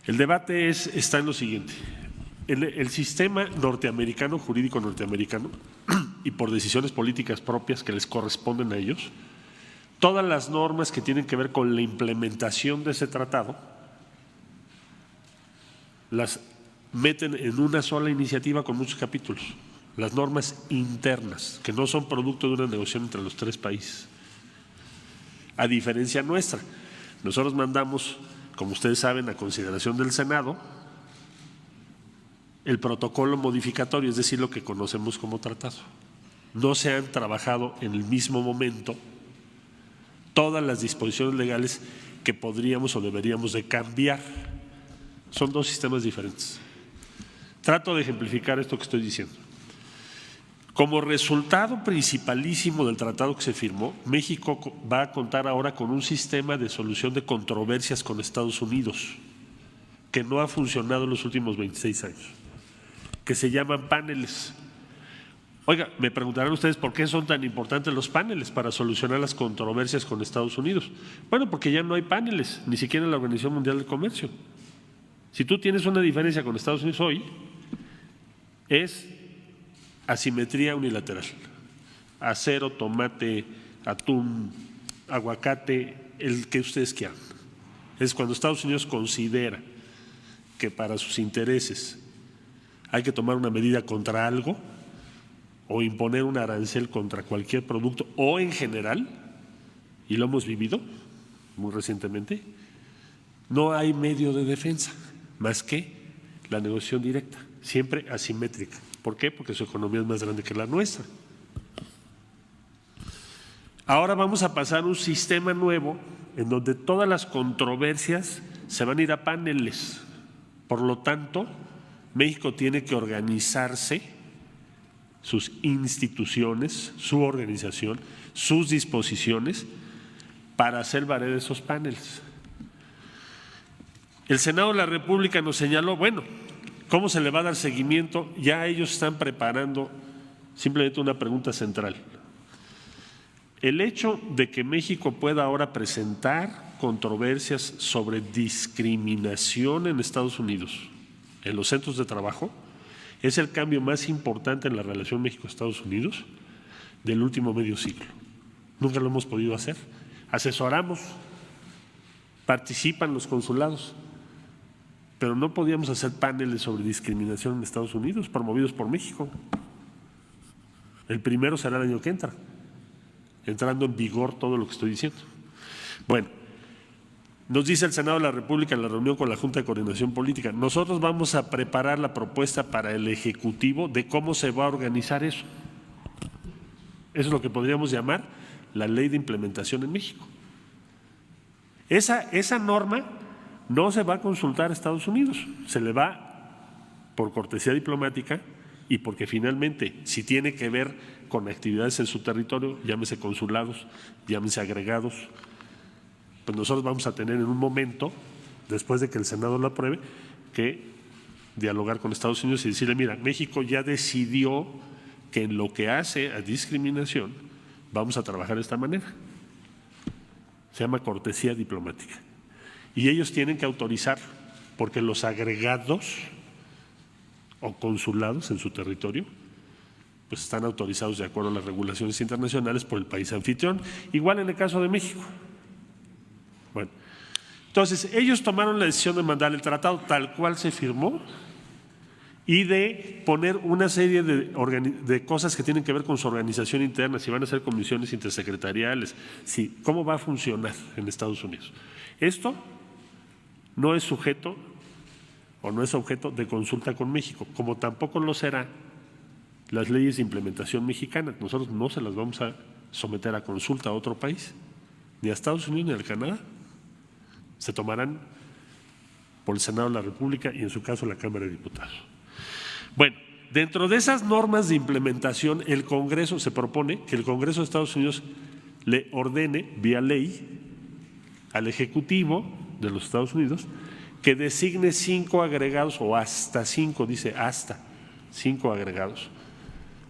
El debate está en lo siguiente. El sistema norteamericano, jurídico norteamericano, y por decisiones políticas propias que les corresponden a ellos, todas las normas que tienen que ver con la implementación de ese tratado las meten en una sola iniciativa con muchos capítulos. Las normas internas, que no son producto de una negociación entre los tres países. A diferencia nuestra, nosotros mandamos, como ustedes saben, a consideración del Senado, el protocolo modificatorio, es decir, lo que conocemos como tratado. No se han trabajado en el mismo momento todas las disposiciones legales que podríamos o deberíamos de cambiar. Son dos sistemas diferentes. Trato de ejemplificar esto que estoy diciendo. Como resultado principalísimo del tratado que se firmó, México va a contar ahora con un sistema de solución de controversias con Estados Unidos que no ha funcionado en los últimos 26 años, que se llaman paneles. Oiga, me preguntarán ustedes por qué son tan importantes los paneles para solucionar las controversias con Estados Unidos. Bueno, porque ya no hay paneles, ni siquiera en la Organización Mundial del Comercio. Si tú tienes una diferencia con Estados Unidos hoy, es asimetría unilateral. Acero, tomate, atún, aguacate, el que ustedes quieran. Es cuando Estados Unidos considera que para sus intereses hay que tomar una medida contra algo o imponer un arancel contra cualquier producto o en general, y lo hemos vivido muy recientemente, no hay medio de defensa más que la negociación directa, siempre asimétrica. ¿Por qué? Porque su economía es más grande que la nuestra. Ahora vamos a pasar a un sistema nuevo en donde todas las controversias se van a ir a paneles. Por lo tanto, México tiene que organizarse, sus instituciones, su organización, sus disposiciones para hacer valer esos paneles. El Senado de la República nos señaló, bueno, ¿cómo se le va a dar seguimiento? Ya ellos están preparando simplemente una pregunta central. El hecho de que México pueda ahora presentar controversias sobre discriminación en Estados Unidos, en los centros de trabajo, es el cambio más importante en la relación México-Estados Unidos del último medio siglo. Nunca lo hemos podido hacer. Asesoramos, participan los consulados, pero no podíamos hacer paneles sobre discriminación en Estados Unidos promovidos por México. El primero será el año que entra, entrando en vigor todo lo que estoy diciendo. Bueno, nos dice el Senado de la República en la reunión con la Junta de Coordinación Política, nosotros vamos a preparar la propuesta para el Ejecutivo de cómo se va a organizar eso. Eso es lo que podríamos llamar la ley de implementación en México. Esa norma no se va a consultar a Estados Unidos, se le va por cortesía diplomática y porque finalmente, si tiene que ver con actividades en su territorio, llámese consulados, llámese agregados, pues nosotros vamos a tener en un momento, después de que el Senado lo apruebe, que dialogar con Estados Unidos y decirle, mira, México ya decidió que en lo que hace a discriminación vamos a trabajar de esta manera. Se llama cortesía diplomática. Y ellos tienen que autorizar, porque los agregados o consulados en su territorio pues están autorizados de acuerdo a las regulaciones internacionales por el país anfitrión, igual en el caso de México. Bueno, entonces ellos tomaron la decisión de mandar el tratado tal cual se firmó y de poner una serie de cosas que tienen que ver con su organización interna, si van a ser comisiones intersecretariales, si, cómo va a funcionar en Estados Unidos. Esto no es sujeto o no es objeto de consulta con México, como tampoco lo será las leyes de implementación mexicanas. Nosotros no se las vamos a someter a consulta a otro país, ni a Estados Unidos ni al Canadá. Se tomarán por el Senado de la República y en su caso la Cámara de Diputados. Bueno, dentro de esas normas de implementación, el Congreso se propone que el Congreso de Estados Unidos le ordene vía ley al Ejecutivo de los Estados Unidos que designe 5 agregados o hasta 5, dice hasta 5 agregados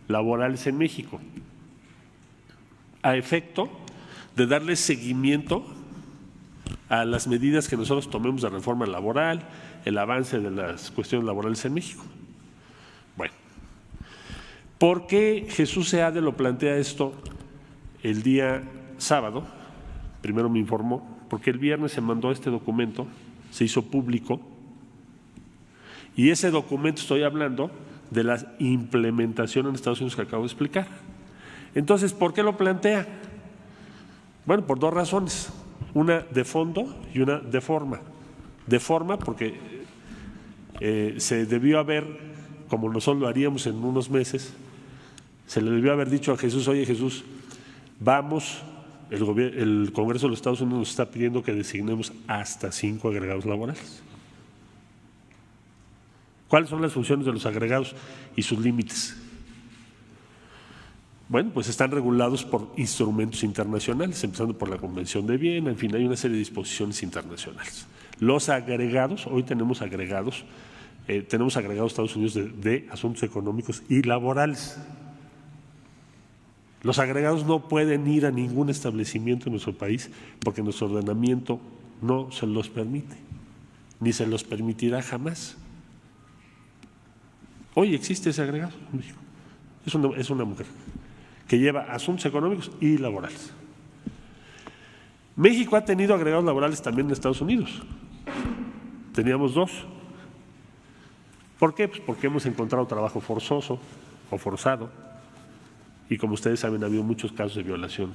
laborales en México, a efecto de darle seguimiento a las medidas que nosotros tomemos de reforma laboral, el avance de las cuestiones laborales en México. Bueno, ¿por qué Jesús Seade lo plantea esto el día sábado? Primero me informó, porque el viernes se mandó este documento, se hizo público, y ese documento estoy hablando de la implementación en Estados Unidos que acabo de explicar. Entonces, ¿por qué lo plantea? Bueno, por 2 razones, una de fondo y una de forma. De forma porque se debió haber, como nosotros lo haríamos en unos meses, se le debió haber dicho a Jesús: oye Jesús, vamos, el Congreso de los Estados Unidos nos está pidiendo que designemos hasta 5 agregados laborales. ¿Cuáles son las funciones de los agregados y sus límites? Bueno, pues están regulados por instrumentos internacionales, empezando por la Convención de Viena, en fin, hay una serie de disposiciones internacionales. Los agregados, hoy tenemos agregados Estados Unidos de asuntos económicos y laborales. Los agregados no pueden ir a ningún establecimiento en nuestro país porque nuestro ordenamiento no se los permite, ni se los permitirá jamás. Hoy existe ese agregado en México. Es una mujer que lleva asuntos económicos y laborales. México ha tenido agregados laborales también en Estados Unidos. Teníamos 2. ¿Por qué? Pues porque hemos encontrado trabajo forzoso o forzado y, como ustedes saben, ha habido muchos casos de violación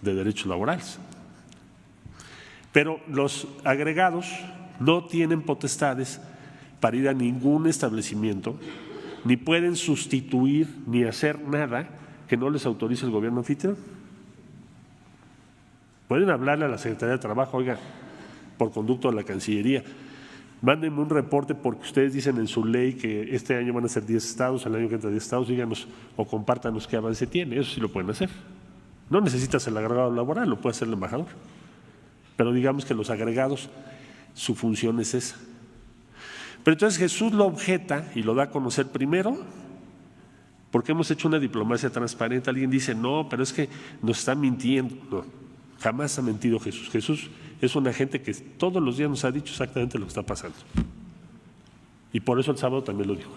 de derechos laborales. Pero los agregados no tienen potestades para ir a ningún establecimiento, ni pueden sustituir ni hacer nada que no les autorice el gobierno anfitrión. Pueden hablarle a la Secretaría de Trabajo: oiga, por conducto de la Cancillería, mándenme un reporte porque ustedes dicen en su ley que este año van a ser 10 estados, el año que entra 10 estados, díganos o compártanos qué avance tiene. Eso sí lo pueden hacer. No necesitas el agregado laboral, lo puede hacer el embajador. Pero digamos que los agregados, su función es esa. Pero entonces Jesús lo objeta y lo da a conocer primero porque hemos hecho una diplomacia transparente. Alguien dice: no, pero es que nos está mintiendo. No, jamás ha mentido Jesús. Jesús es una gente que todos los días nos ha dicho exactamente lo que está pasando. Y por eso el sábado también lo dijo.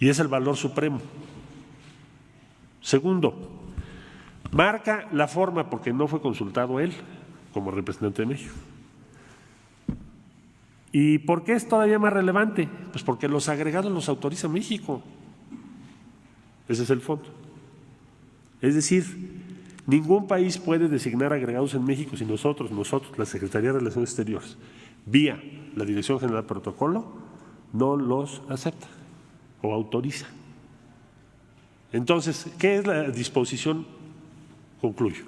Y es el valor supremo. Segundo, marca la forma porque no fue consultado él como representante de México. ¿Y por qué es todavía más relevante? Pues porque los agregados los autoriza México. Ese es el fondo. Es decir, ningún país puede designar agregados en México si nosotros, la Secretaría de Relaciones Exteriores, vía la Dirección General de Protocolo, no los acepta o autoriza. Entonces, ¿qué es la disposición? Concluyo.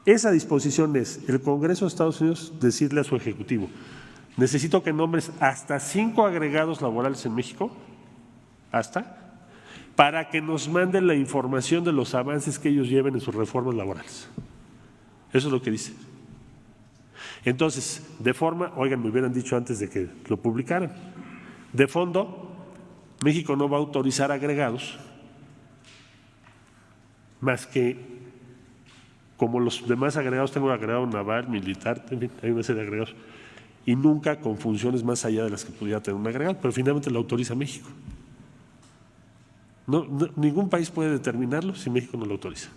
Esa disposición es el Congreso de Estados Unidos decirle a su Ejecutivo: necesito que nombres hasta 5 agregados laborales en México, para que nos manden la información de los avances que ellos lleven en sus reformas laborales. Eso es lo que dice. Entonces, de forma, oigan, me hubieran dicho antes de que lo publicaran. De fondo, México no va a autorizar agregados más que, como los demás agregados, tengo agregado naval, militar, en fin, hay una serie de agregados, y nunca con funciones más allá de las que pudiera tener un agregado, pero finalmente lo autoriza México. No, ningún país puede determinarlo si México no lo autoriza.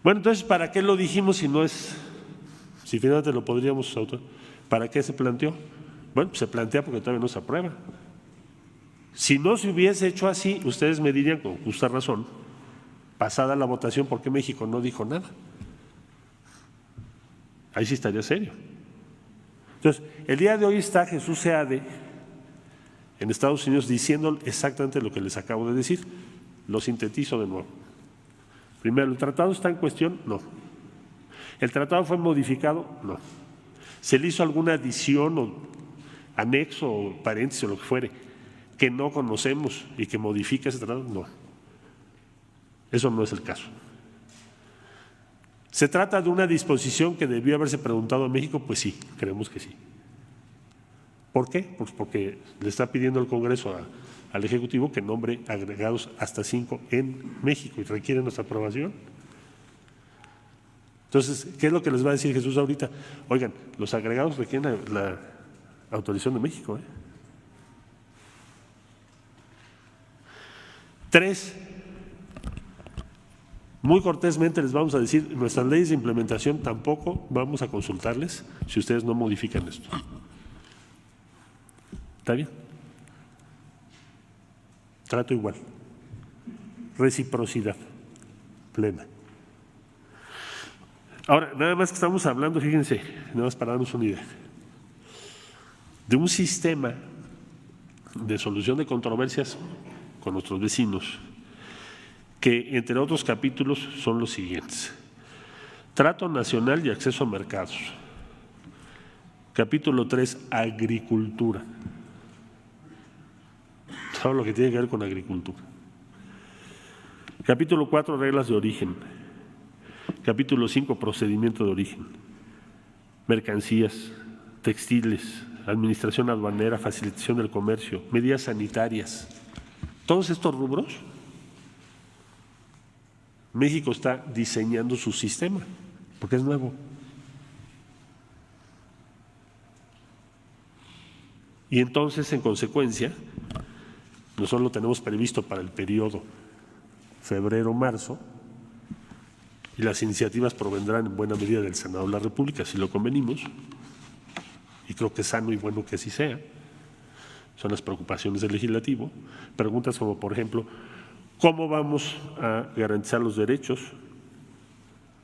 Bueno, entonces, ¿para qué lo dijimos si finalmente lo podríamos autorizar? ¿Para qué se planteó? Bueno, pues se plantea porque todavía no se aprueba. Si no se hubiese hecho así, ustedes me dirían con justa razón, pasada la votación, ¿por qué México no dijo nada? Ahí sí estaría serio. Entonces, el día de hoy está Jesús Seade en Estados Unidos diciendo exactamente lo que les acabo de decir. Lo sintetizo de nuevo. Primero, ¿el tratado está en cuestión? No. ¿El tratado fue modificado? No. ¿Se le hizo alguna adición o anexo o paréntesis o lo que fuere que no conocemos y que modifica ese tratado? No. Eso no es el caso. ¿Se trata de una disposición que debió haberse preguntado a México? Pues sí, creemos que sí. ¿Por qué? Pues porque le está pidiendo el Congreso al Ejecutivo que nombre agregados hasta 5 en México y requiere nuestra aprobación. Entonces, ¿qué es lo que les va a decir Jesús ahorita? Oigan, los agregados requieren la autorización de México. 3, muy cortésmente les vamos a decir, nuestras leyes de implementación tampoco vamos a consultarles si ustedes no modifican esto. ¿Está bien? Trato igual. Reciprocidad plena. Ahora, nada más que estamos hablando, fíjense, nada más para darnos una idea, de un sistema de solución de controversias con nuestros vecinos, que entre otros capítulos son los siguientes: trato nacional y acceso a mercados. Capítulo 3, agricultura. Todo lo que tiene que ver con agricultura. Capítulo 4, reglas de origen. Capítulo 5, procedimiento de origen. Mercancías, textiles, administración aduanera, facilitación del comercio, medidas sanitarias. Todos estos rubros, México está diseñando su sistema, porque es nuevo. Y entonces, en consecuencia, nosotros lo tenemos previsto para el periodo febrero-marzo, y las iniciativas provendrán en buena medida del Senado de la República, si lo convenimos, y creo que es sano y bueno que así sea. Son las preocupaciones del legislativo. Preguntas como, por ejemplo, ¿cómo vamos a garantizar los derechos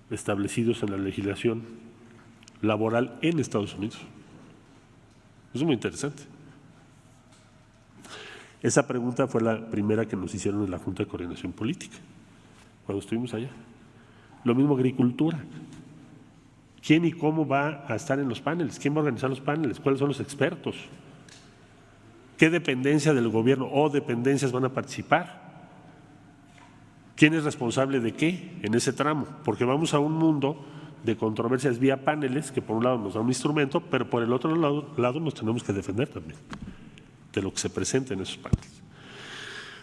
establecidos en la legislación laboral en Estados Unidos? Eso es muy interesante. Esa pregunta fue la primera que nos hicieron en la Junta de Coordinación Política, cuando estuvimos allá. Lo mismo agricultura. ¿Quién y cómo va a estar en los paneles? ¿Quién va a organizar los paneles? ¿Cuáles son los expertos? ¿Qué dependencia del gobierno o dependencias van a participar? ¿Quién es responsable de qué en ese tramo? Porque vamos a un mundo de controversias vía paneles, que por un lado nos da un instrumento, pero por el otro lado nos tenemos que defender también de lo que se presenta en esos paneles.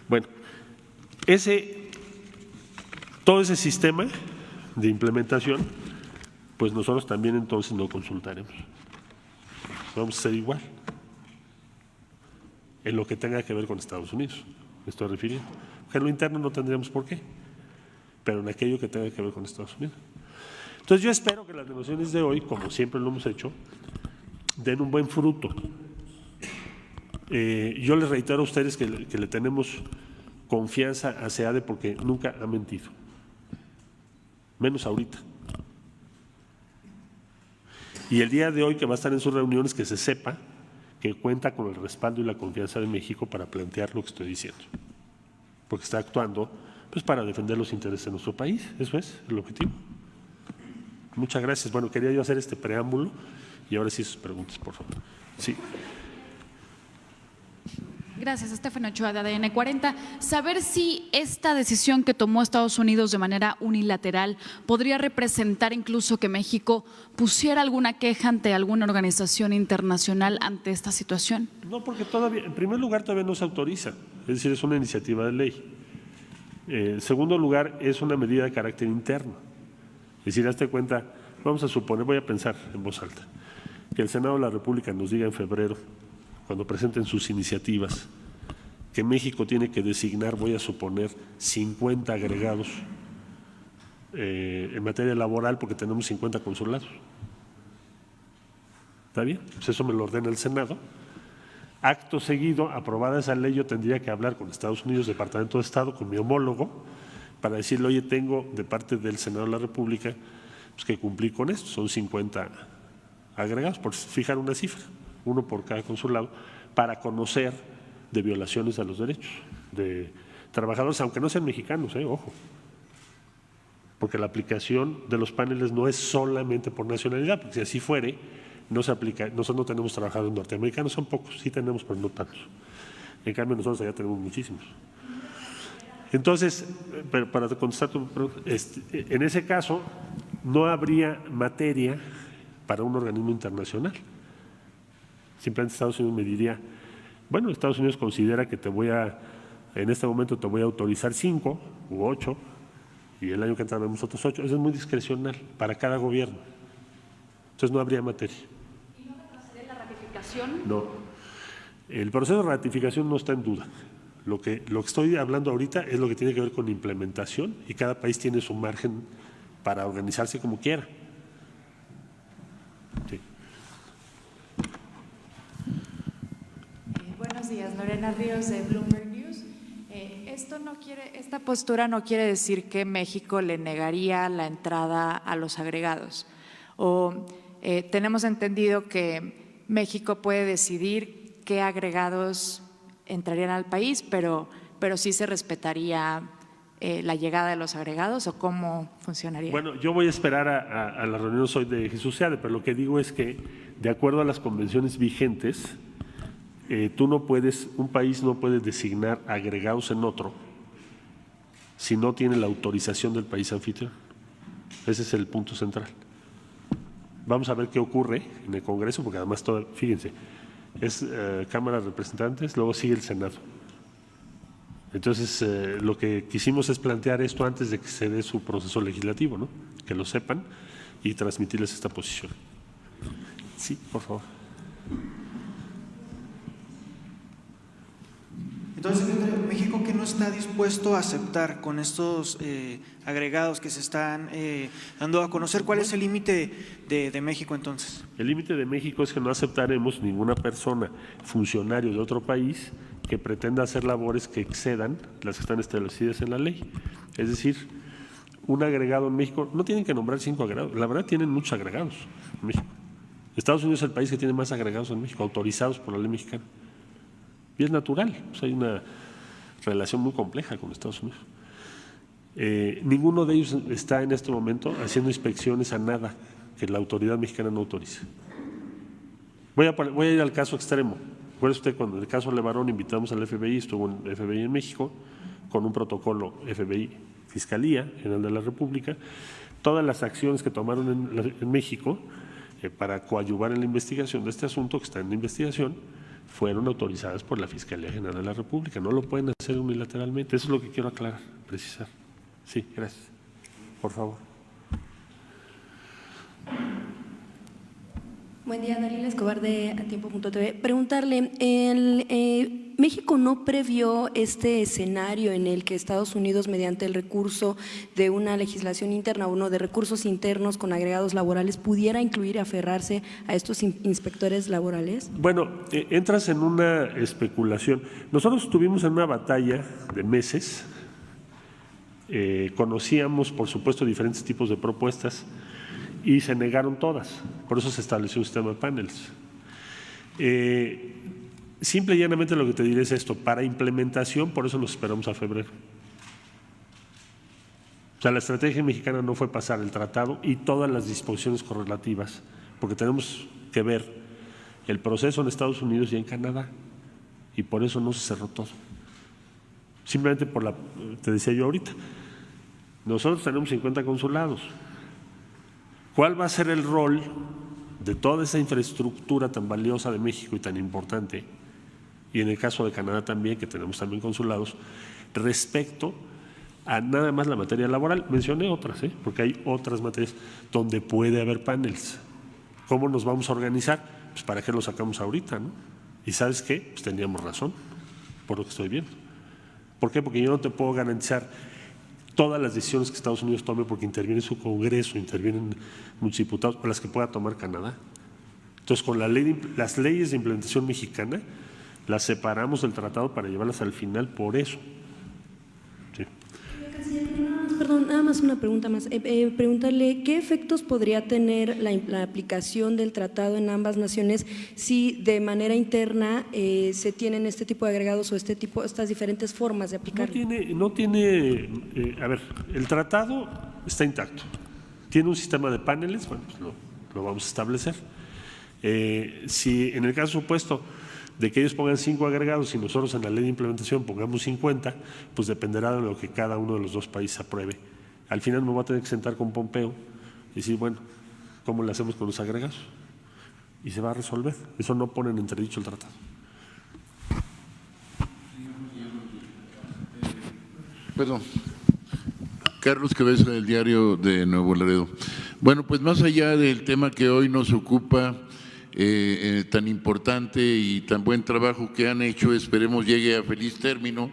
Bueno, todo ese sistema de implementación, pues nosotros también entonces no consultaremos. Vamos a hacer igual en lo que tenga que ver con Estados Unidos, me estoy refiriendo. Porque en lo interno no tendríamos por qué, pero en aquello que tenga que ver con Estados Unidos. Entonces yo espero que las negociaciones de hoy, como siempre lo hemos hecho, den un buen fruto. Yo les reitero a ustedes que le tenemos confianza a SEADE porque nunca ha mentido, menos ahorita. Y el día de hoy que va a estar en sus reuniones, que se sepa que cuenta con el respaldo y la confianza de México para plantear lo que estoy diciendo, porque está actuando pues para defender los intereses de nuestro país. Eso es el objetivo. Muchas gracias. Bueno, quería yo hacer este preámbulo y ahora sí sus preguntas, por favor. Sí. Gracias, Estefano Ochoa de ADN 40. Saber si esta decisión que tomó Estados Unidos de manera unilateral podría representar incluso que México pusiera alguna queja ante alguna organización internacional ante esta situación. No, porque todavía, en primer lugar, todavía no se autoriza, es decir, es una iniciativa de ley. En segundo lugar, es una medida de carácter interno. Es decir, hazte cuenta, vamos a suponer, voy a pensar en voz alta, que el Senado de la República nos diga en febrero, cuando presenten sus iniciativas, que México tiene que designar, voy a suponer, 50 agregados en materia laboral porque tenemos 50 consulados. ¿Está bien? Pues eso me lo ordena el Senado. Acto seguido, aprobada esa ley, yo tendría que hablar con Estados Unidos, Departamento de Estado, con mi homólogo, para decirle, oye, tengo de parte del Senado de la República pues, que cumplir con esto, son 50 agregados, por fijar una cifra, uno por cada consulado, para conocer de violaciones a los derechos de trabajadores, aunque no sean mexicanos, ojo, porque la aplicación de los paneles no es solamente por nacionalidad, porque si así fuere, no se aplica. Nosotros no tenemos trabajadores norteamericanos, son pocos, sí tenemos, pero no tantos. En cambio, nosotros allá tenemos muchísimos. Entonces, para contestar tu pregunta, en ese caso no habría materia para un organismo internacional. Simplemente Estados Unidos me diría, bueno, Estados Unidos considera que en este momento te voy a autorizar 5 u 8 y el año que entra vemos otros 8. Eso es muy discrecional para cada gobierno. Entonces no habría materia. ¿Y no retrocede la ratificación? No. El proceso de ratificación no está en duda. Lo que estoy hablando ahorita es lo que tiene que ver con implementación y cada país tiene su margen para organizarse como quiera. Sí. Buenos días, Lorena Ríos de Bloomberg News. Esta postura no quiere decir que México le negaría la entrada a los agregados. Tenemos entendido que México puede decidir qué agregados entrarían al país, pero sí se respetaría la llegada de los agregados, ¿o cómo funcionaría? Bueno, yo voy a esperar a la reunión hoy de Jesús Seade, pero lo que digo es que de acuerdo a las convenciones vigentes, un país no puede designar agregados en otro si no tiene la autorización del país anfitrión. Ese es el punto central. Vamos a ver qué ocurre en el Congreso, porque además, fíjense, es Cámara de Representantes, luego sigue el Senado. Entonces, lo que quisimos es plantear esto antes de que se dé su proceso legislativo, ¿no? Que lo sepan y transmitirles esta posición. Sí, por favor. Entonces, México, ¿qué no está dispuesto a aceptar con estos agregados que se están dando a conocer? ¿Cuál es el límite de México entonces? El límite de México es que no aceptaremos ninguna persona, funcionario de otro país, que pretenda hacer labores que excedan las que están establecidas en la ley. Es decir, un agregado en México, no tienen que nombrar 5 agregados, la verdad tienen muchos agregados en México. Estados Unidos es el país que tiene más agregados en México, autorizados por la ley mexicana. Y es natural, hay una relación muy compleja con Estados Unidos. Ninguno de ellos está en este momento haciendo inspecciones a nada que la autoridad mexicana no autorice. Voy a ir al caso extremo. Recuerde usted, cuando en el caso Levarón invitamos al FBI, estuvo el FBI en México, con un protocolo FBI Fiscalía General de la República, todas las acciones que tomaron en México para coadyuvar en la investigación de este asunto, que está en la investigación, fueron autorizadas por la Fiscalía General de la República. No lo pueden hacer unilateralmente. Eso es lo que quiero aclarar, precisar. Sí, gracias. Por favor. Buen día, Dalila Escobar de Atiempo.tv. Preguntarle, ¿México no previó este escenario en el que Estados Unidos, mediante el recurso de una legislación interna, uno de recursos internos con agregados laborales, pudiera incluir y aferrarse a estos inspectores laborales? Bueno, entras en una especulación. Nosotros estuvimos en una batalla de meses, conocíamos, por supuesto, diferentes tipos de propuestas, y se negaron todas. Por eso se estableció un sistema de paneles. Simple y llanamente lo que te diré es esto: para implementación, por eso nos esperamos a febrero. O sea, la estrategia mexicana no fue pasar el tratado y todas las disposiciones correlativas, porque tenemos que ver el proceso en Estados Unidos y en Canadá, y por eso no se cerró todo. Simplemente te decía yo ahorita, nosotros tenemos 50 consulados. ¿Cuál va a ser el rol de toda esa infraestructura tan valiosa de México y tan importante, y en el caso de Canadá también, que tenemos también consulados, respecto a nada más la materia laboral? Mencioné otras, porque hay otras materias donde puede haber paneles. ¿Cómo nos vamos a organizar? Pues ¿para qué lo sacamos ahorita, no? Y ¿sabes qué? Pues teníamos razón, por lo que estoy viendo. ¿Por qué? Porque yo no te puedo garantizar todas las decisiones que Estados Unidos tome, porque interviene su Congreso, intervienen muchos diputados, o las que pueda tomar Canadá. Entonces, con las leyes de implementación mexicana, las separamos del tratado para llevarlas al final, por eso. Sí. Perdón, nada más una pregunta más. Preguntarle, ¿qué efectos podría tener la aplicación del tratado en ambas naciones si de manera interna se tienen este tipo de agregados o estas diferentes formas de aplicarlo? A ver, el tratado está intacto. Tiene un sistema de paneles, bueno, pues lo vamos a establecer. Si en el caso supuesto de que ellos pongan 5 agregados y nosotros en la ley de implementación pongamos 50, pues dependerá de lo que cada uno de los dos países apruebe. Al final me voy a tener que sentar con Pompeo y decir, bueno, ¿cómo le hacemos con los agregados? Y se va a resolver. Eso no pone en entredicho el tratado. Perdón. Carlos Cabeza, del Diario de Nuevo Laredo. Bueno, pues más allá del tema que hoy nos ocupa, tan importante y tan buen trabajo que han hecho, esperemos llegue a feliz término,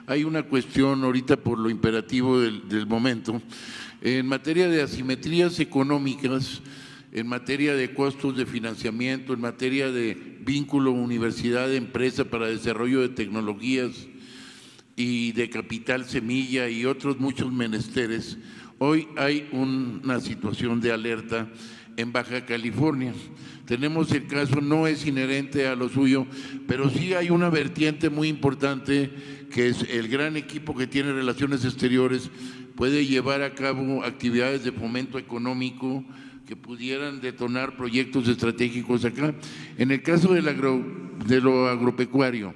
hay una cuestión ahorita por lo imperativo del momento. En materia de asimetrías económicas, en materia de costos de financiamiento, en materia de vínculo universidad-empresa para desarrollo de tecnologías y de capital semilla y otros muchos menesteres, hoy hay una situación de alerta en Baja California. Tenemos el caso, no es inherente a lo suyo, pero sí hay una vertiente muy importante que es el gran equipo que tiene Relaciones Exteriores, puede llevar a cabo actividades de fomento económico que pudieran detonar proyectos estratégicos acá. En el caso de lo agropecuario,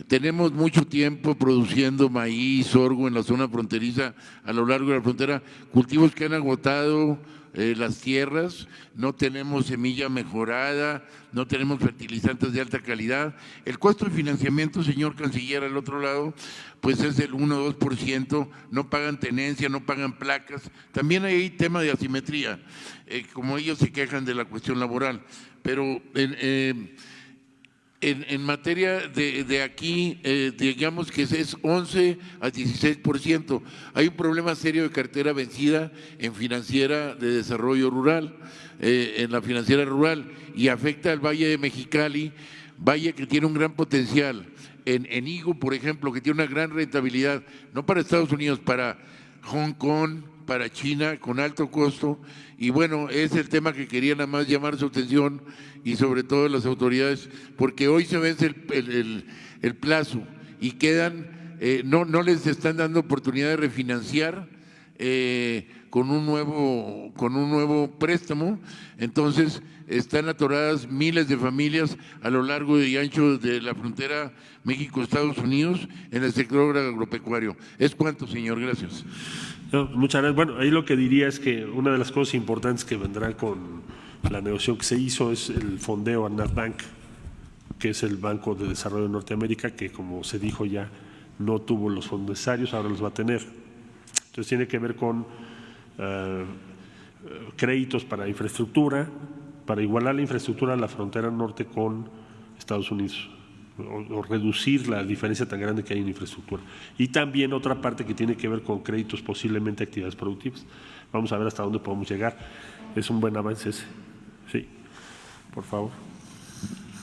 tenemos mucho tiempo produciendo maíz, sorgo en la zona fronteriza, a lo largo de la frontera, cultivos que han agotado las tierras, no tenemos semilla mejorada, no tenemos fertilizantes de alta calidad. El costo de financiamiento, señor canciller, al otro lado, pues es del 1 o 2%, no pagan tenencia, no pagan placas. También hay tema de asimetría, como ellos se quejan de la cuestión laboral, pero en materia de aquí, digamos que es 11 a 16%. Hay un problema serio de cartera vencida en financiera de desarrollo rural, en la financiera rural, y afecta al Valle de Mexicali, valle que tiene un gran potencial. En Higo, por ejemplo, que tiene una gran rentabilidad, no para Estados Unidos, para Hong Kong, para China, con alto costo. Y bueno, es el tema que quería nada más llamar su atención y sobre todo las autoridades, porque hoy se vence el plazo y quedan, no les están dando oportunidad de refinanciar con un nuevo préstamo. Entonces están atoradas miles de familias a lo largo y ancho de la frontera México-Estados Unidos en el sector agropecuario. ¿Es cuánto, señor? Gracias. No, muchas gracias. Bueno, ahí lo que diría es que una de las cosas importantes que vendrá con la negociación que se hizo es el fondeo a NatBank, que es el Banco de Desarrollo de Norteamérica, que como se dijo ya no tuvo los fondos necesarios, ahora los va a tener. Entonces tiene que ver con créditos para infraestructura, para igualar la infraestructura a la frontera norte con Estados Unidos, o reducir la diferencia tan grande que hay en infraestructura. Y también otra parte que tiene que ver con créditos, posiblemente actividades productivas. Vamos a ver hasta dónde podemos llegar. Es un buen avance ese. Sí, por favor.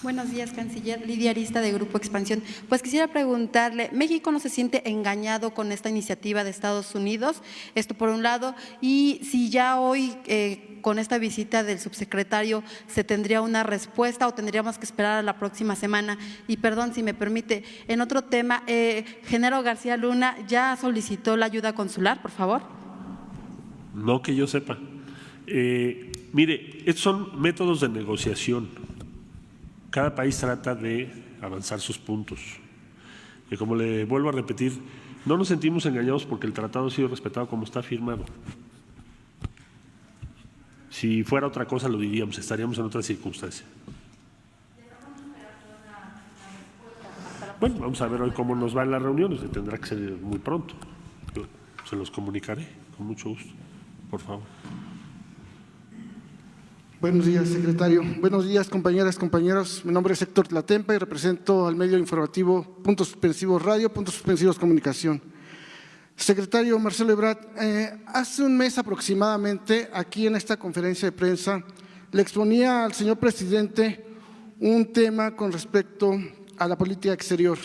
Buenos días, canciller. Lidia Arista, de Grupo Expansión. Pues quisiera preguntarle, ¿México no se siente engañado con esta iniciativa de Estados Unidos? Esto por un lado, y si ya hoy con esta visita del subsecretario se tendría una respuesta o tendríamos que esperar a la próxima semana. Y perdón, si me permite, en otro tema, Genaro García Luna ya solicitó la ayuda consular, por favor. No que yo sepa. Mire, estos son métodos de negociación. Cada país trata de avanzar sus puntos. Y como le vuelvo a repetir, no nos sentimos engañados porque el tratado ha sido respetado como está firmado. Si fuera otra cosa lo diríamos, estaríamos en otra circunstancia. Bueno, vamos a ver hoy cómo nos va en las reuniones, tendrá que ser muy pronto. Yo se los comunicaré con mucho gusto, por favor. Buenos días, secretario. Buenos días, compañeras, compañeros. Mi nombre es Héctor Tlatempa y represento al medio informativo Puntos Suspensivos Radio, Puntos Suspensivos Comunicación. Secretario Marcelo Ebrard, hace un mes aproximadamente, aquí en esta conferencia de prensa, le exponía al señor presidente un tema con respecto a la política exterior.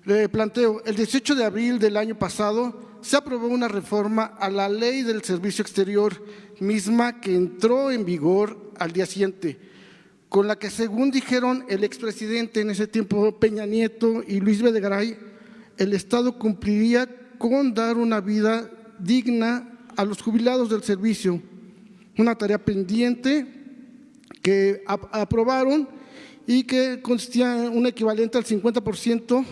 Le planteo, el 18 de abril del año pasado se aprobó una reforma a la Ley del Servicio Exterior, misma que entró en vigor al día siguiente, con la que, según dijeron el expresidente en ese tiempo Peña Nieto y Luis Videgaray, el Estado cumpliría con dar una vida digna a los jubilados del servicio, una tarea pendiente que aprobaron y que consistía en un equivalente al 50%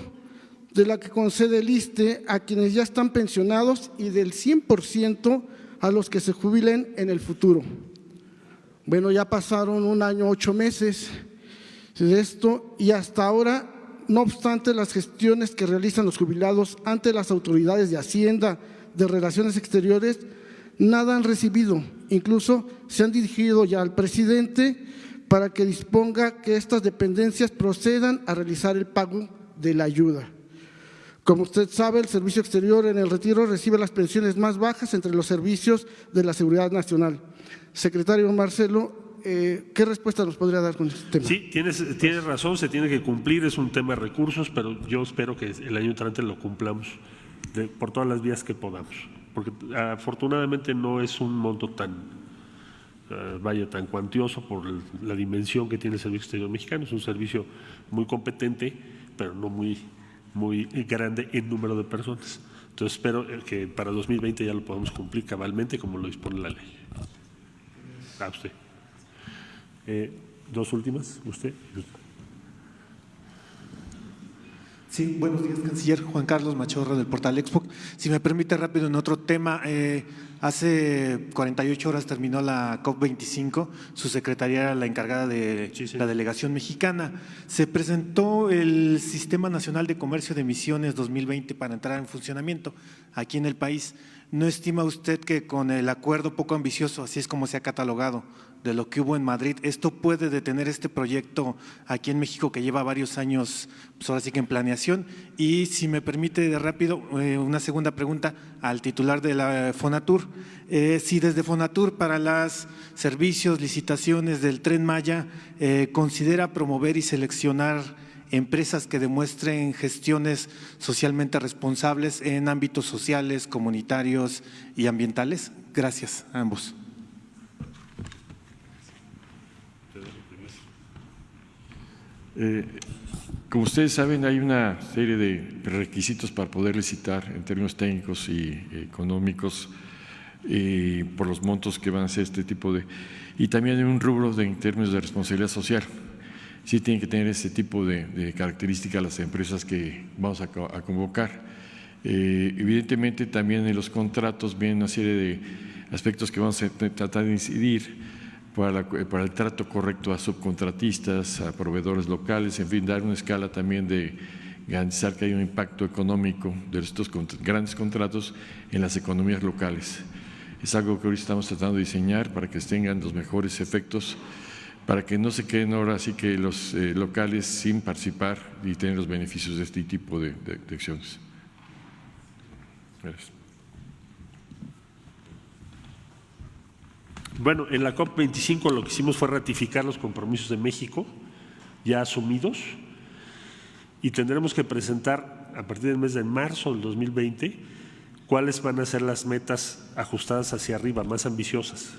de la que concede el ISSSTE a quienes ya están pensionados y del 100% a los que se jubilen en el futuro. Bueno, ya pasaron 1 año, 8 meses de esto y hasta ahora, no obstante las gestiones que realizan los jubilados ante las autoridades de Hacienda, de Relaciones Exteriores, nada han recibido. Incluso se han dirigido ya al presidente para que disponga que estas dependencias procedan a realizar el pago de la ayuda. Como usted sabe, el Servicio Exterior en el retiro recibe las pensiones más bajas entre los servicios de la Seguridad Nacional. Secretario Marcelo, ¿qué respuesta nos podría dar con este tema? Sí, tienes razón, se tiene que cumplir, es un tema de recursos, pero yo espero que el año entrante lo cumplamos por todas las vías que podamos, porque afortunadamente no es un monto tan cuantioso por la dimensión que tiene el Servicio Exterior Mexicano. Es un servicio muy competente, pero no muy grande en número de personas. Entonces espero que para 2020 ya lo podamos cumplir cabalmente como lo dispone la ley. A usted. Dos últimas, usted. Sí, buenos días, canciller. Juan Carlos Machorro, del portal Expo. Si me permite rápido en otro tema, hace 48 horas terminó la COP25, su secretaría era la encargada de la delegación mexicana. Se presentó el Sistema Nacional de Comercio de Emisiones 2020 para entrar en funcionamiento aquí en el país. ¿No estima usted que con el acuerdo poco ambicioso, así es como se ha catalogado, de lo que hubo en Madrid, esto puede detener este proyecto aquí en México que lleva varios años, pues ahora sí que en planeación? Y si me permite de rápido, una segunda pregunta al titular de la Fonatur. Si desde Fonatur para los servicios, licitaciones del Tren Maya, considera promover y seleccionar empresas que demuestren gestiones socialmente responsables en ámbitos sociales, comunitarios y ambientales. Gracias a ambos. Como ustedes saben, hay una serie de requisitos para poder licitar en términos técnicos y económicos por los montos que van a ser este tipo de… Y también hay un rubro en términos de responsabilidad social. Sí tienen que tener ese tipo de características las empresas que vamos a convocar. Evidentemente también en los contratos viene una serie de aspectos que vamos a tratar de incidir para el trato correcto a subcontratistas, a proveedores locales, en fin, dar una escala también de garantizar que hay un impacto económico de estos grandes contratos en las economías locales. Es algo que ahorita estamos tratando de diseñar para que tengan los mejores efectos, para que no se queden ahora así que los locales sin participar y tener los beneficios de este tipo de acciones. Gracias. Bueno, en la COP25 lo que hicimos fue ratificar los compromisos de México ya asumidos y tendremos que presentar a partir del mes de marzo del 2020 cuáles van a ser las metas ajustadas hacia arriba, más ambiciosas.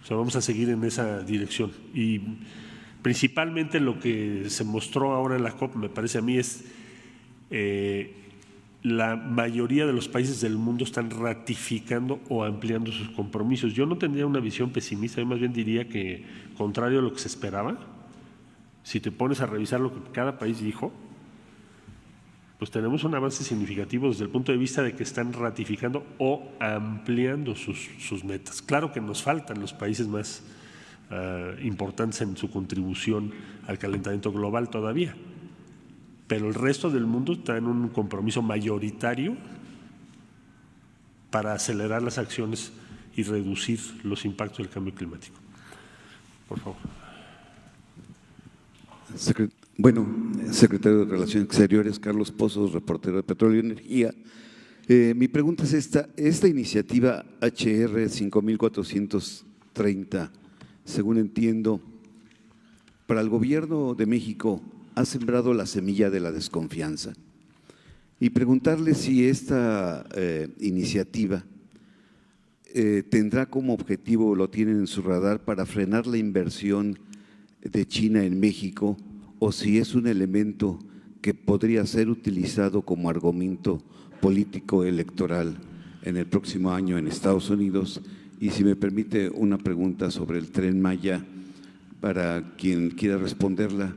O sea, vamos a seguir en esa dirección y principalmente lo que se mostró ahora en la COP, me parece a mí, es la mayoría de los países del mundo están ratificando o ampliando sus compromisos. Yo no tendría una visión pesimista, yo más bien diría que, contrario a lo que se esperaba, si te pones a revisar lo que cada país dijo, pues tenemos un avance significativo desde el punto de vista de que están ratificando o ampliando sus metas. Claro que nos faltan los países más importantes en su contribución al calentamiento global todavía, pero el resto del mundo está en un compromiso mayoritario para acelerar las acciones y reducir los impactos del cambio climático. Por favor. Secretario de Relaciones Exteriores, Carlos Pozos, reportero de Petróleo y Energía. Mi pregunta es esta iniciativa HR 5430, según entiendo, para el Gobierno de México ha sembrado la semilla de la desconfianza, y preguntarle si esta iniciativa tendrá como objetivo, lo tienen en su radar, para frenar la inversión de China en México, o si es un elemento que podría ser utilizado como argumento político electoral en el próximo año en Estados Unidos. Y si me permite una pregunta sobre el Tren Maya, para quien quiera responderla,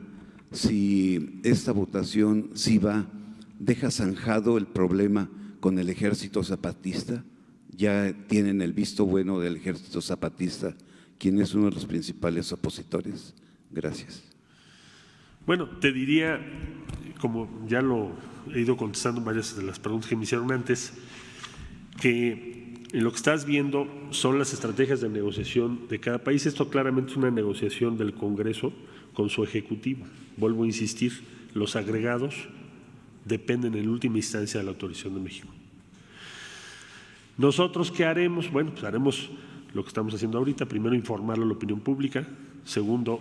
si esta votación deja zanjado el problema con el Ejército Zapatista. Ya tienen el visto bueno del Ejército Zapatista, quien es uno de los principales opositores. Gracias. Bueno, te diría, como ya lo he ido contestando en varias de las preguntas que me hicieron antes, que lo que estás viendo son las estrategias de negociación de cada país. Esto claramente es una negociación del Congreso con su Ejecutivo. Vuelvo a insistir, los agregados dependen en última instancia de la autorización de México. ¿Nosotros qué haremos? Bueno, pues haremos lo que estamos haciendo ahorita. Primero, informarlo a la opinión pública. Segundo,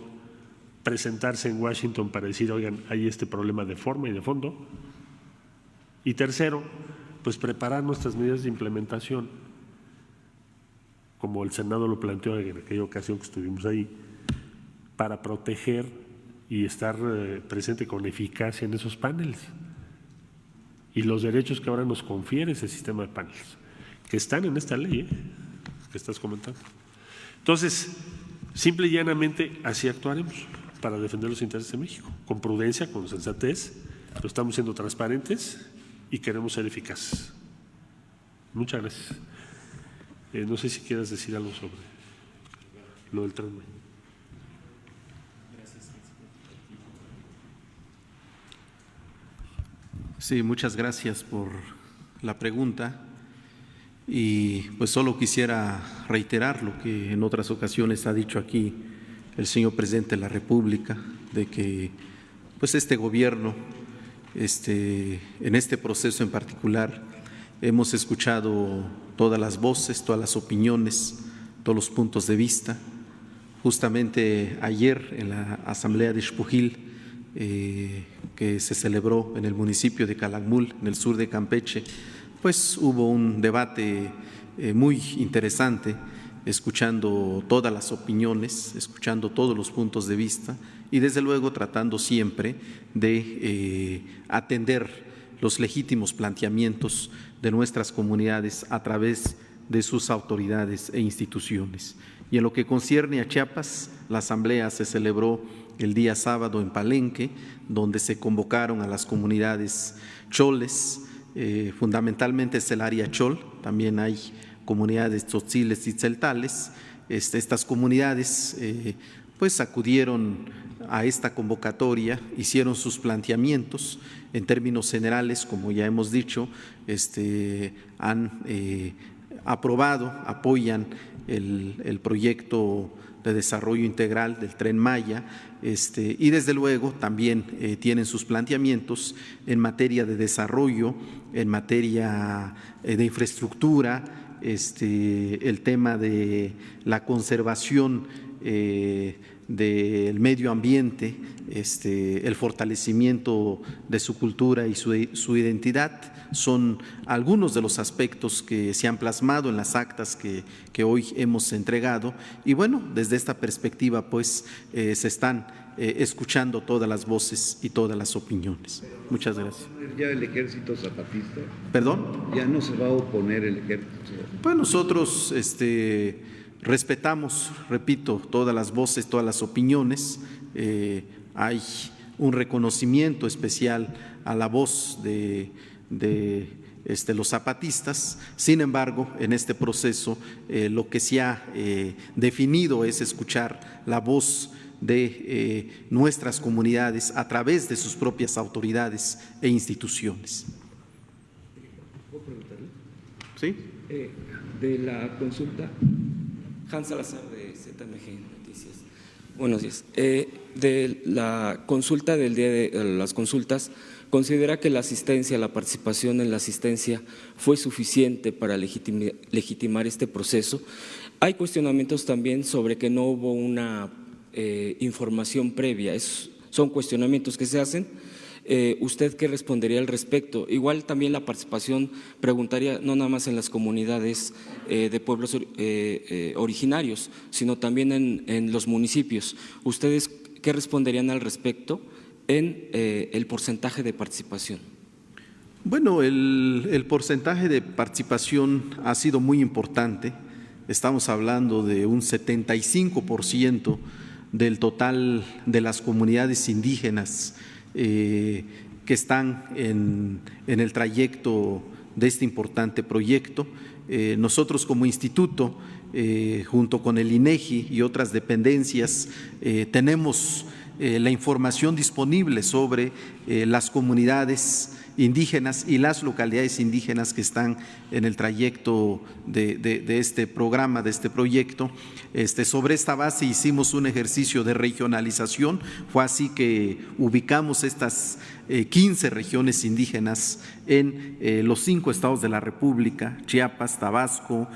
presentarse en Washington para decir, oigan, hay este problema de forma y de fondo. Y tercero, pues preparar nuestras medidas de implementación, como el Senado lo planteó en aquella ocasión que estuvimos ahí, para proteger y estar presente con eficacia en esos paneles y los derechos que ahora nos confiere ese sistema de paneles, que están en esta ley que estás comentando. Entonces, simple y llanamente así actuaremos para defender los intereses de México, con prudencia, con sensatez, pero estamos siendo transparentes y queremos ser eficaces. Muchas gracias. No sé si quieras decir algo sobre lo del Tren Maya. Sí, muchas gracias por la pregunta. Y pues solo quisiera reiterar lo que en otras ocasiones ha dicho aquí el señor presidente de la República, de que pues este gobierno, en este proceso en particular, hemos escuchado todas las voces, todas las opiniones, todos los puntos de vista. Justamente ayer en la asamblea de Xpujil, que se celebró en el municipio de Calakmul, en el sur de Campeche, pues hubo un debate muy interesante, escuchando todas las opiniones, escuchando todos los puntos de vista y desde luego tratando siempre de atender los legítimos planteamientos de nuestras comunidades a través de sus autoridades e instituciones. Y en lo que concierne a Chiapas, la asamblea se celebró el día sábado en Palenque, donde se convocaron a las comunidades choles, fundamentalmente es el área chol, también hay comunidades tzotziles y tzeltales. Estas comunidades pues acudieron a esta convocatoria, hicieron sus planteamientos en términos generales, como ya hemos dicho, han aprobado, apoyan el proyecto de desarrollo integral del Tren Maya, y desde luego también tienen sus planteamientos en materia de desarrollo, en materia de infraestructura, el tema de la conservación del medio ambiente, el fortalecimiento de su cultura y su identidad, son algunos de los aspectos que se han plasmado en las actas que hoy hemos entregado. Y bueno, desde esta perspectiva pues se están escuchando todas las voces y todas las opiniones. Muchas gracias. ¿Ya el Ejército Zapatista? ¿Perdón? ¿Ya no se va a oponer el Ejército? Pues nosotros respetamos, repito, todas las voces, todas las opiniones. Hay un reconocimiento especial a la voz de los zapatistas. Sin embargo, en este proceso lo que se ha definido es escuchar la voz de nuestras comunidades a través de sus propias autoridades e instituciones. ¿Puedo preguntarle? ¿Sí? De la consulta, Hans Salazar de ZMG Noticias. Buenos días. De la consulta del día de las consultas, ¿considera que la asistencia, la participación en la asistencia fue suficiente para legitimar este proceso? Hay cuestionamientos también sobre que no hubo una información previa. Son cuestionamientos que se hacen. ¿Usted qué respondería al respecto? Igual también la participación, preguntaría, no nada más en las comunidades de pueblos originarios, sino también en los municipios. ¿Ustedes qué responderían al respecto en el porcentaje de participación? Bueno, el porcentaje de participación ha sido muy importante. Estamos hablando de un 75% del total de las comunidades indígenas que están en el trayecto de este importante proyecto. Nosotros como instituto, junto con el INEGI y otras dependencias, tenemos la información disponible sobre las comunidades indígenas y las localidades indígenas que están en el trayecto de este programa, de este proyecto. Sobre esta base hicimos un ejercicio de regionalización, fue así que ubicamos estas 15 regiones indígenas en los 5 estados de la República: Chiapas, Tabasco,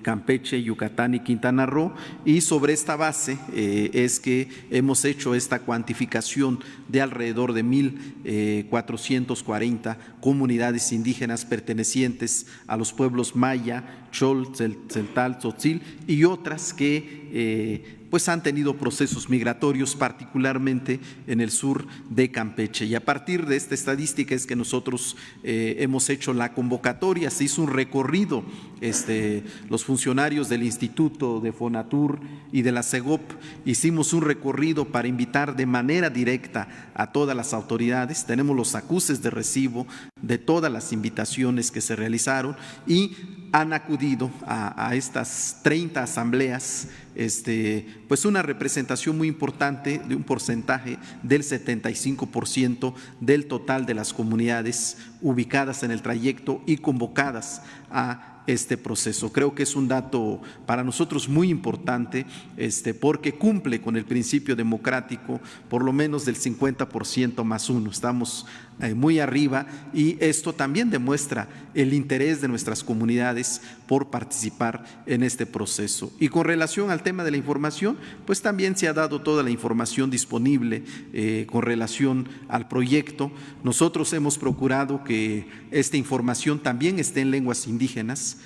Campeche, Yucatán y Quintana Roo, y sobre esta base es que hemos hecho esta cuantificación de alrededor de 1,440 comunidades indígenas pertenecientes a los pueblos maya, chol, tzeltal, tzotzil y otras que pues han tenido procesos migratorios, particularmente en el sur de Campeche. Y a partir de esta estadística es que nosotros hemos hecho la convocatoria. Se hizo un recorrido, los funcionarios del Instituto, de Fonatur y de la CEGOP hicimos un recorrido para invitar de manera directa a todas las autoridades. Tenemos los acuses de recibo de todas las invitaciones que se realizaron y han acudido a estas 30 asambleas, pues una representación muy importante de un porcentaje del 75% del total de las comunidades ubicadas en el trayecto y convocadas a este proceso. Creo que es un dato para nosotros muy importante, porque cumple con el principio democrático por lo menos del 50% más uno. Estamos muy arriba y esto también demuestra el interés de nuestras comunidades por participar en este proceso. Y con relación al tema de la información, pues también se ha dado toda la información disponible con relación al proyecto. Nosotros hemos procurado que esta información también esté en lenguas indígenas.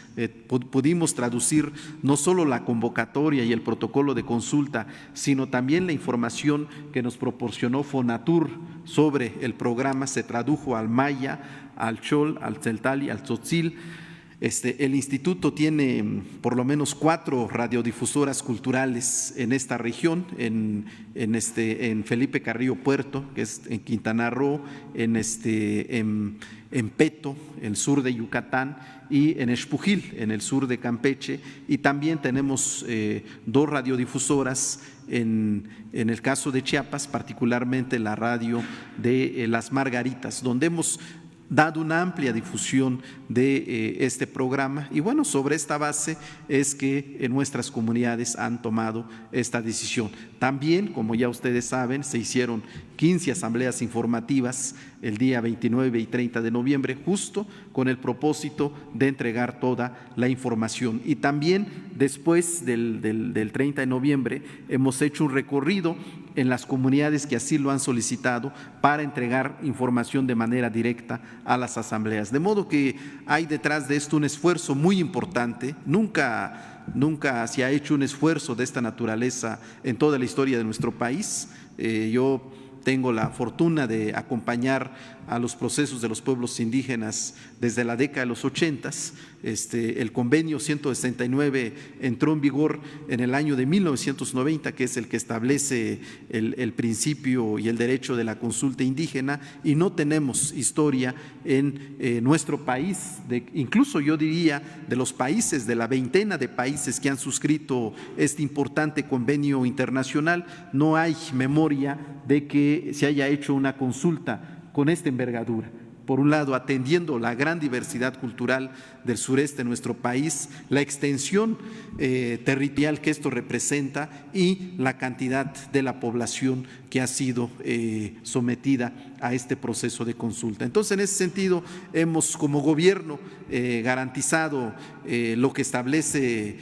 Pudimos traducir no solo la convocatoria y el protocolo de consulta, sino también la información que nos proporcionó Fonatur sobre el programa. Se tradujo al maya, al chol, al tzeltal y al tzotzil. El instituto tiene por lo menos 4 radiodifusoras culturales en esta región, en Felipe Carrillo Puerto, que es en Quintana Roo, en Peto, el sur de Yucatán, y en Xpujil, en el sur de Campeche, y también tenemos 2 radiodifusoras en el caso de Chiapas, particularmente la radio de Las Margaritas, donde hemos dado una amplia difusión de este programa. Y bueno, sobre esta base es que nuestras comunidades han tomado esta decisión. También, como ya ustedes saben, se hicieron 15 asambleas informativas el día 29 y 30 de noviembre, justo con el propósito de entregar toda la información. Y también después del 30 de noviembre hemos hecho un recorrido en las comunidades que así lo han solicitado para entregar información de manera directa a las asambleas. De modo que hay detrás de esto un esfuerzo muy importante. Nunca se ha hecho un esfuerzo de esta naturaleza en toda la historia de nuestro país. Yo tengo la fortuna de acompañar a los procesos de los pueblos indígenas desde la década de los 80s. El convenio 169 entró en vigor en el año de 1990, que es el que establece el principio y el derecho de la consulta indígena, y no tenemos historia en nuestro país, incluso yo diría de los países, de la veintena de países que han suscrito este importante convenio internacional, no hay memoria de que se haya hecho una consulta con esta envergadura. Por un lado, atendiendo la gran diversidad cultural del sureste de nuestro país, la extensión territorial que esto representa y la cantidad de la población que ha sido sometida a este proceso de consulta. Entonces, en ese sentido, hemos como gobierno garantizado lo que establece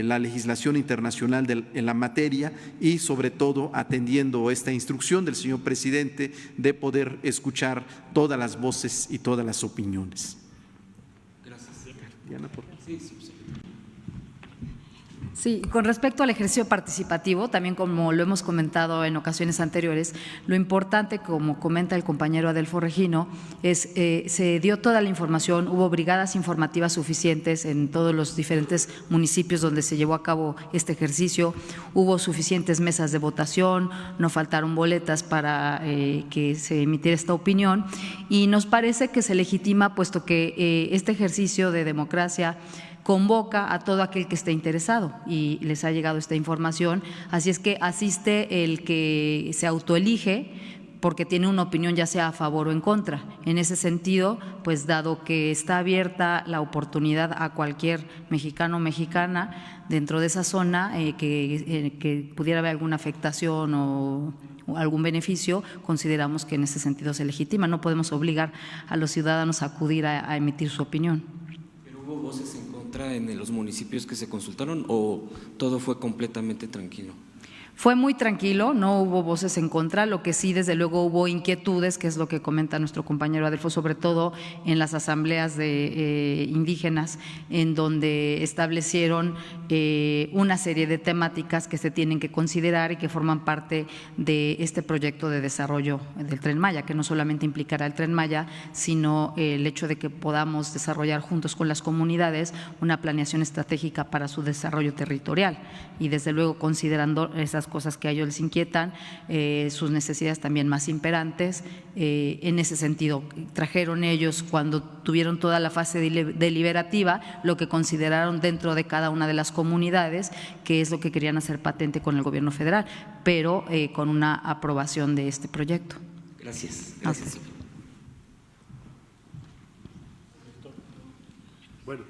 la legislación internacional en la materia y, sobre todo, atendiendo esta instrucción del señor presidente de poder escuchar todas las voces y todas las opiniones. Gracias. Diana, por favor. Sí, sí, sí. Sí, con respecto al ejercicio participativo, también como lo hemos comentado en ocasiones anteriores, lo importante, como comenta el compañero Adelfo Regino, es se dio toda la información, hubo brigadas informativas suficientes en todos los diferentes municipios donde se llevó a cabo este ejercicio, hubo suficientes mesas de votación, no faltaron boletas para que se emitiera esta opinión y nos parece que se legitima puesto que este ejercicio de democracia convoca a todo aquel que esté interesado y les ha llegado esta información, así es que asiste el que se autoelige porque tiene una opinión ya sea a favor o en contra. En ese sentido, pues dado que está abierta la oportunidad a cualquier mexicano o mexicana dentro de esa zona que pudiera haber alguna afectación o algún beneficio, consideramos que en ese sentido se legitima. No podemos obligar a los ciudadanos a acudir a emitir su opinión. ¿Pero hubo voces en contra en los municipios que se consultaron o todo fue completamente tranquilo? Fue muy tranquilo, no hubo voces en contra, lo que sí desde luego hubo inquietudes, que es lo que comenta nuestro compañero Adelfo, sobre todo en las asambleas de indígenas, en donde establecieron una serie de temáticas que se tienen que considerar y que forman parte de este proyecto de desarrollo del Tren Maya, que no solamente implicará el Tren Maya, sino el hecho de que podamos desarrollar juntos con las comunidades una planeación estratégica para su desarrollo territorial y desde luego considerando esas cosas que a ellos les inquietan, sus necesidades también más imperantes. En ese sentido, trajeron ellos cuando tuvieron toda la fase deliberativa lo que consideraron dentro de cada una de las comunidades, que es lo que querían hacer patente con el gobierno federal, pero con una aprobación de este proyecto. Gracias. Gracias. Bueno,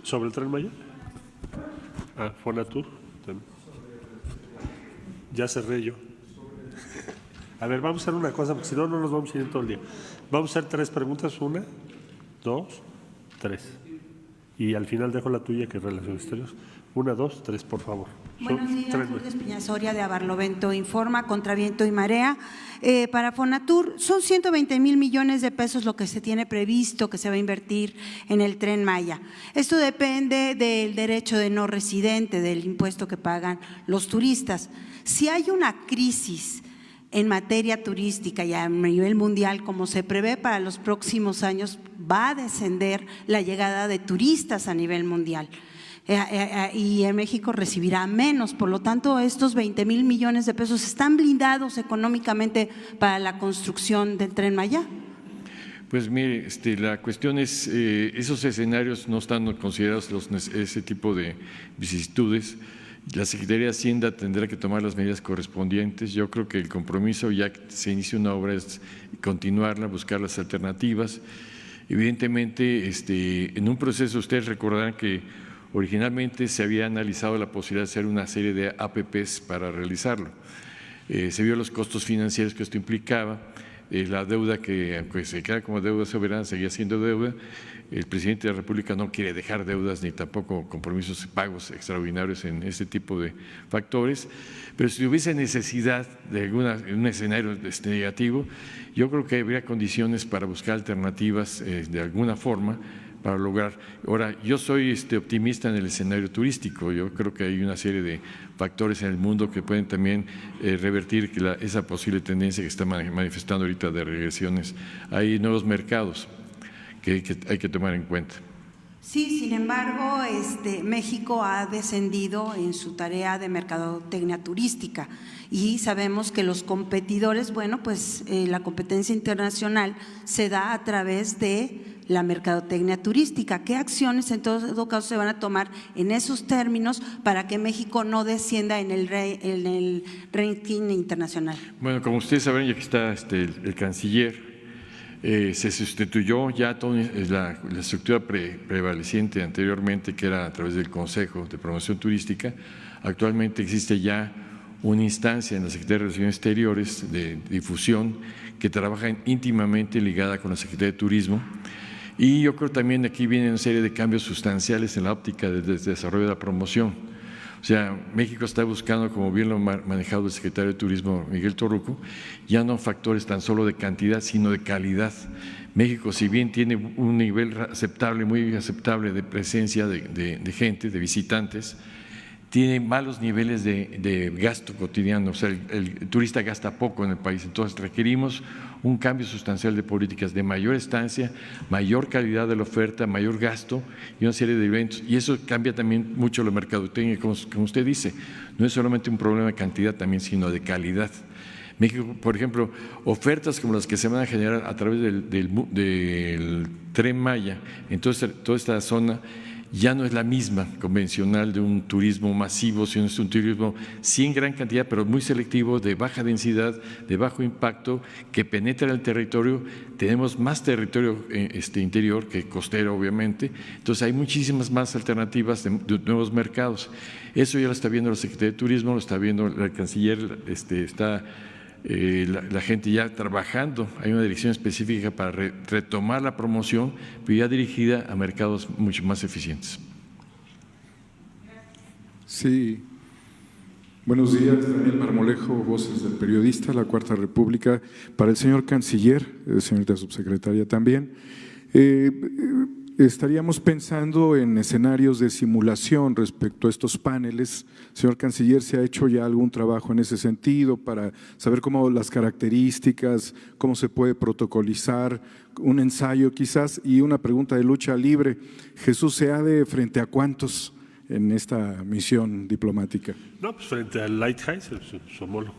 ¿sobre el Tren Maya? Fonatur también. Ya cerré yo. A ver, vamos a hacer una cosa, porque si no, no nos vamos a ir todo el día. Vamos a hacer 3 preguntas, 1, 2, 3. Y al final dejo la tuya, que es Relaciones Exteriores. 1, 2, 3, por favor. Buenos días, Lourdes Piñasoria de Abarlovento Informa, contra viento y marea. Para Fonatur, son 120,000 millones de pesos lo que se tiene previsto que se va a invertir en el Tren Maya. Esto depende del derecho de no residente, del impuesto que pagan los turistas. Si hay una crisis en materia turística y a nivel mundial, como se prevé para los próximos años, va a descender la llegada de turistas a nivel mundial. Y en México recibirá menos, por lo tanto estos 20,000 millones de pesos están blindados económicamente para la construcción del Tren Maya. Pues mire, la cuestión es, esos escenarios no están considerados ese tipo de vicisitudes. La Secretaría de Hacienda tendrá que tomar las medidas correspondientes. Yo creo que el compromiso, ya que se inicia una obra, es continuarla, buscar las alternativas. Evidentemente, en un proceso, ustedes recordarán que originalmente se había analizado la posibilidad de hacer una serie de APPs para realizarlo. Se vio los costos financieros que esto implicaba, la deuda que, aunque se queda como deuda soberana, seguía siendo deuda. El presidente de la República no quiere dejar deudas ni tampoco compromisos, pagos extraordinarios en este tipo de factores, pero si hubiese necesidad de un escenario negativo, yo creo que habría condiciones para buscar alternativas de alguna forma para lograr. Ahora, yo soy optimista en el escenario turístico. Yo creo que hay una serie de factores en el mundo que pueden también revertir esa posible tendencia que está manifestando ahorita de regresiones. Hay nuevos mercados que hay que tomar en cuenta. Sí, sin embargo, México ha descendido en su tarea de mercadotecnia turística y sabemos que los competidores, bueno, pues la competencia internacional se da a través de la mercadotecnia turística. ¿Qué acciones en todo caso se van a tomar en esos términos para que México no descienda en el ranking internacional? Bueno, como ustedes saben, ya que está el canciller, se sustituyó ya toda la estructura prevaleciente anteriormente, que era a través del Consejo de Promoción Turística. Actualmente existe ya una instancia en la Secretaría de Relaciones Exteriores de difusión que trabaja íntimamente ligada con la Secretaría de Turismo. Y yo creo también aquí viene una serie de cambios sustanciales en la óptica del desarrollo de la promoción, O sea, México está buscando, como bien lo ha manejado el secretario de Turismo Miguel Torruco, ya no factores tan solo de cantidad, sino de calidad. México, si bien tiene un nivel aceptable, muy aceptable de presencia de gente, de visitantes, tiene malos niveles de gasto cotidiano, o sea, el turista gasta poco en el país, entonces requerimos un cambio sustancial de políticas de mayor estancia, mayor calidad de la oferta, mayor gasto y una serie de eventos, y eso cambia también mucho la mercadotecnia, como usted dice, no es solamente un problema de cantidad también, sino de calidad. México, por ejemplo, ofertas como las que se van a generar a través del Tren Maya, entonces toda esta zona ya no es la misma convencional de un turismo masivo, sino es un turismo sí en gran cantidad, pero muy selectivo, de baja densidad, de bajo impacto, que penetra el territorio. Tenemos más territorio interior que costero, obviamente, entonces hay muchísimas más alternativas de nuevos mercados. Eso ya lo está viendo la Secretaría de Turismo, lo está viendo la Canciller, está la gente ya trabajando, hay una dirección específica para retomar la promoción, pero ya dirigida a mercados mucho más eficientes. Sí, buenos días, Daniel Marmolejo, Voces del Periodista, La Cuarta República. Para el señor Canciller, señorita Subsecretaria también, estaríamos pensando en escenarios de simulación respecto a estos paneles. Señor Canciller, ¿se ha hecho ya algún trabajo en ese sentido para saber cómo las características, cómo se puede protocolizar, un ensayo quizás? Y una pregunta de lucha libre, ¿Jesús Seade frente a cuántos en esta misión diplomática? No, pues frente al Lighthouse, su homólogo.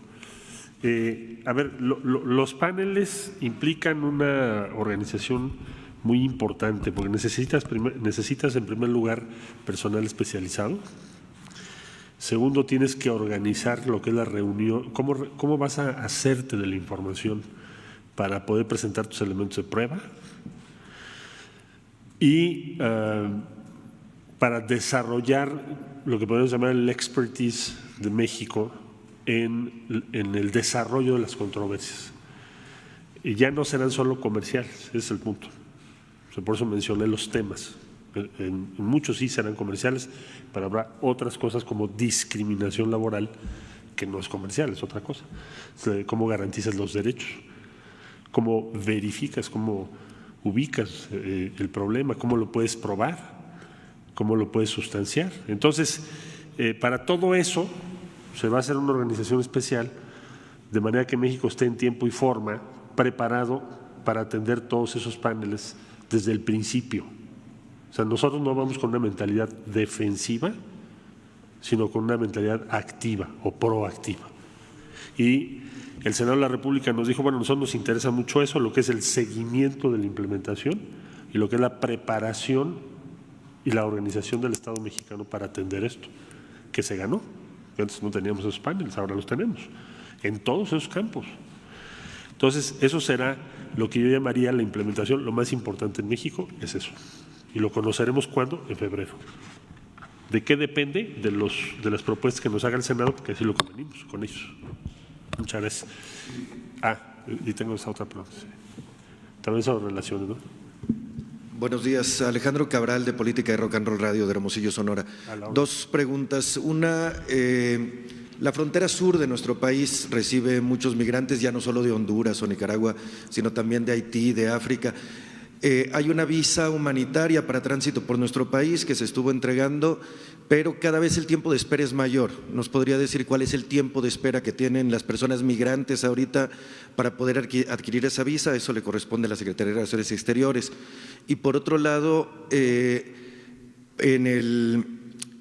A ver, los paneles implican una organización muy importante, porque necesitas en primer lugar personal especializado. Segundo, tienes que organizar lo que es la reunión, cómo vas a hacerte de la información para poder presentar tus elementos de prueba y para desarrollar lo que podemos llamar el expertise de México en el desarrollo de las controversias. Y ya no serán solo comerciales, ese es el punto. Por eso mencioné los temas. En muchos sí serán comerciales, pero habrá otras cosas como discriminación laboral, que no es comercial, es otra cosa. Cómo garantizas los derechos, cómo verificas, cómo ubicas el problema, cómo lo puedes probar, cómo lo puedes sustanciar. Entonces, para todo eso se va a hacer una organización especial, de manera que México esté en tiempo y forma preparado para atender todos esos paneles desde el principio. O sea, nosotros no vamos con una mentalidad defensiva, sino con una mentalidad activa o proactiva. Y el Senado de la República nos dijo, bueno, a nosotros nos interesa mucho eso, lo que es el seguimiento de la implementación y lo que es la preparación y la organización del Estado mexicano para atender esto, que se ganó. Antes no teníamos esos paneles, ahora los tenemos, en todos esos campos. Entonces, eso será lo que yo llamaría la implementación. Lo más importante en México es eso. Y lo conoceremos ¿cuándo? En febrero. ¿De qué depende? De las propuestas que nos haga el Senado, porque así lo convenimos con ellos. Muchas gracias. Y tengo esa otra pregunta. También sobre relaciones, ¿no? Buenos días, Alejandro Cabral de Política de Rock and Roll Radio de Hermosillo, Sonora. Dos preguntas. Una, la frontera sur de nuestro país recibe muchos migrantes, ya no solo de Honduras o Nicaragua, sino también de Haití, de África. Hay una visa humanitaria para tránsito por nuestro país que se estuvo entregando, pero cada vez el tiempo de espera es mayor. ¿Nos podría decir cuál es el tiempo de espera que tienen las personas migrantes ahorita para poder adquirir esa visa? Eso le corresponde a la Secretaría de Relaciones Exteriores. Y por otro lado, en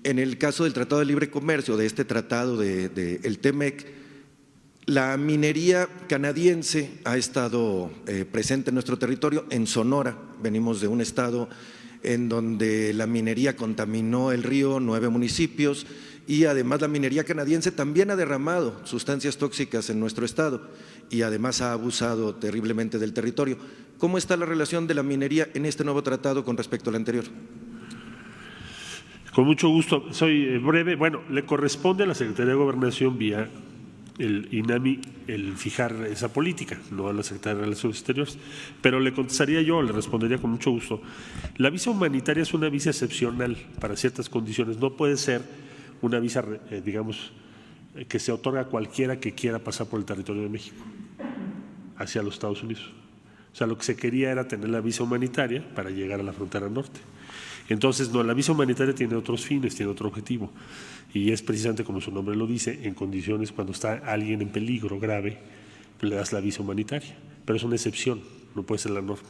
el caso del Tratado de Libre Comercio, de este tratado del TEMEC, la minería canadiense ha estado presente en nuestro territorio, en Sonora. Venimos de un estado en donde la minería contaminó el río, 9 municipios, y además la minería canadiense también ha derramado sustancias tóxicas en nuestro estado y además ha abusado terriblemente del territorio. ¿Cómo está la relación de la minería en este nuevo tratado con respecto al anterior? Con mucho gusto, soy breve. Bueno, le corresponde a la Secretaría de Gobernación vía el INAMI el fijar esa política, no a la Secretaría de Relaciones Exteriores, pero le contestaría yo, le respondería con mucho gusto. La visa humanitaria es una visa excepcional para ciertas condiciones, no puede ser una visa, digamos, que se otorga a cualquiera que quiera pasar por el territorio de México hacia los Estados Unidos. O sea, lo que se quería era tener la visa humanitaria para llegar a la frontera norte. Entonces, no, la visa humanitaria tiene otros fines, tiene otro objetivo, y es precisamente como su nombre lo dice, en condiciones cuando está alguien en peligro grave, le das la visa humanitaria, pero es una excepción, no puede ser la norma.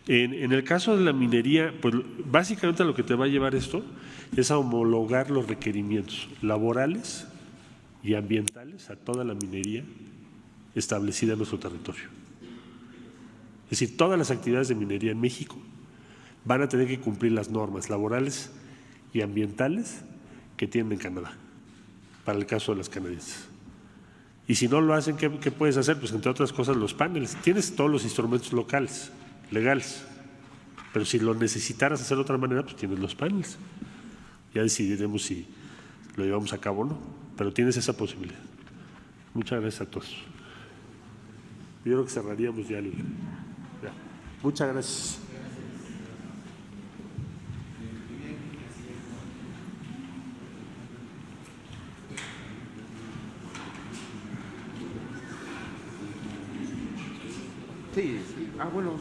En el caso de la minería, pues básicamente lo que te va a llevar esto es a homologar los requerimientos laborales y ambientales a toda la minería establecida en nuestro territorio. Es decir, todas las actividades de minería en México van a tener que cumplir las normas laborales y ambientales que tienen en Canadá, para el caso de las canadienses. Y si no lo hacen, ¿qué puedes hacer? Pues entre otras cosas los paneles. Tienes todos los instrumentos locales, legales, pero si lo necesitaras hacer de otra manera, pues tienes los paneles. Ya decidiremos si lo llevamos a cabo o no, pero tienes esa posibilidad. Muchas gracias a todos. Yo creo que cerraríamos ya el… Ya. Muchas gracias. Sí, sí. Ah, bueno.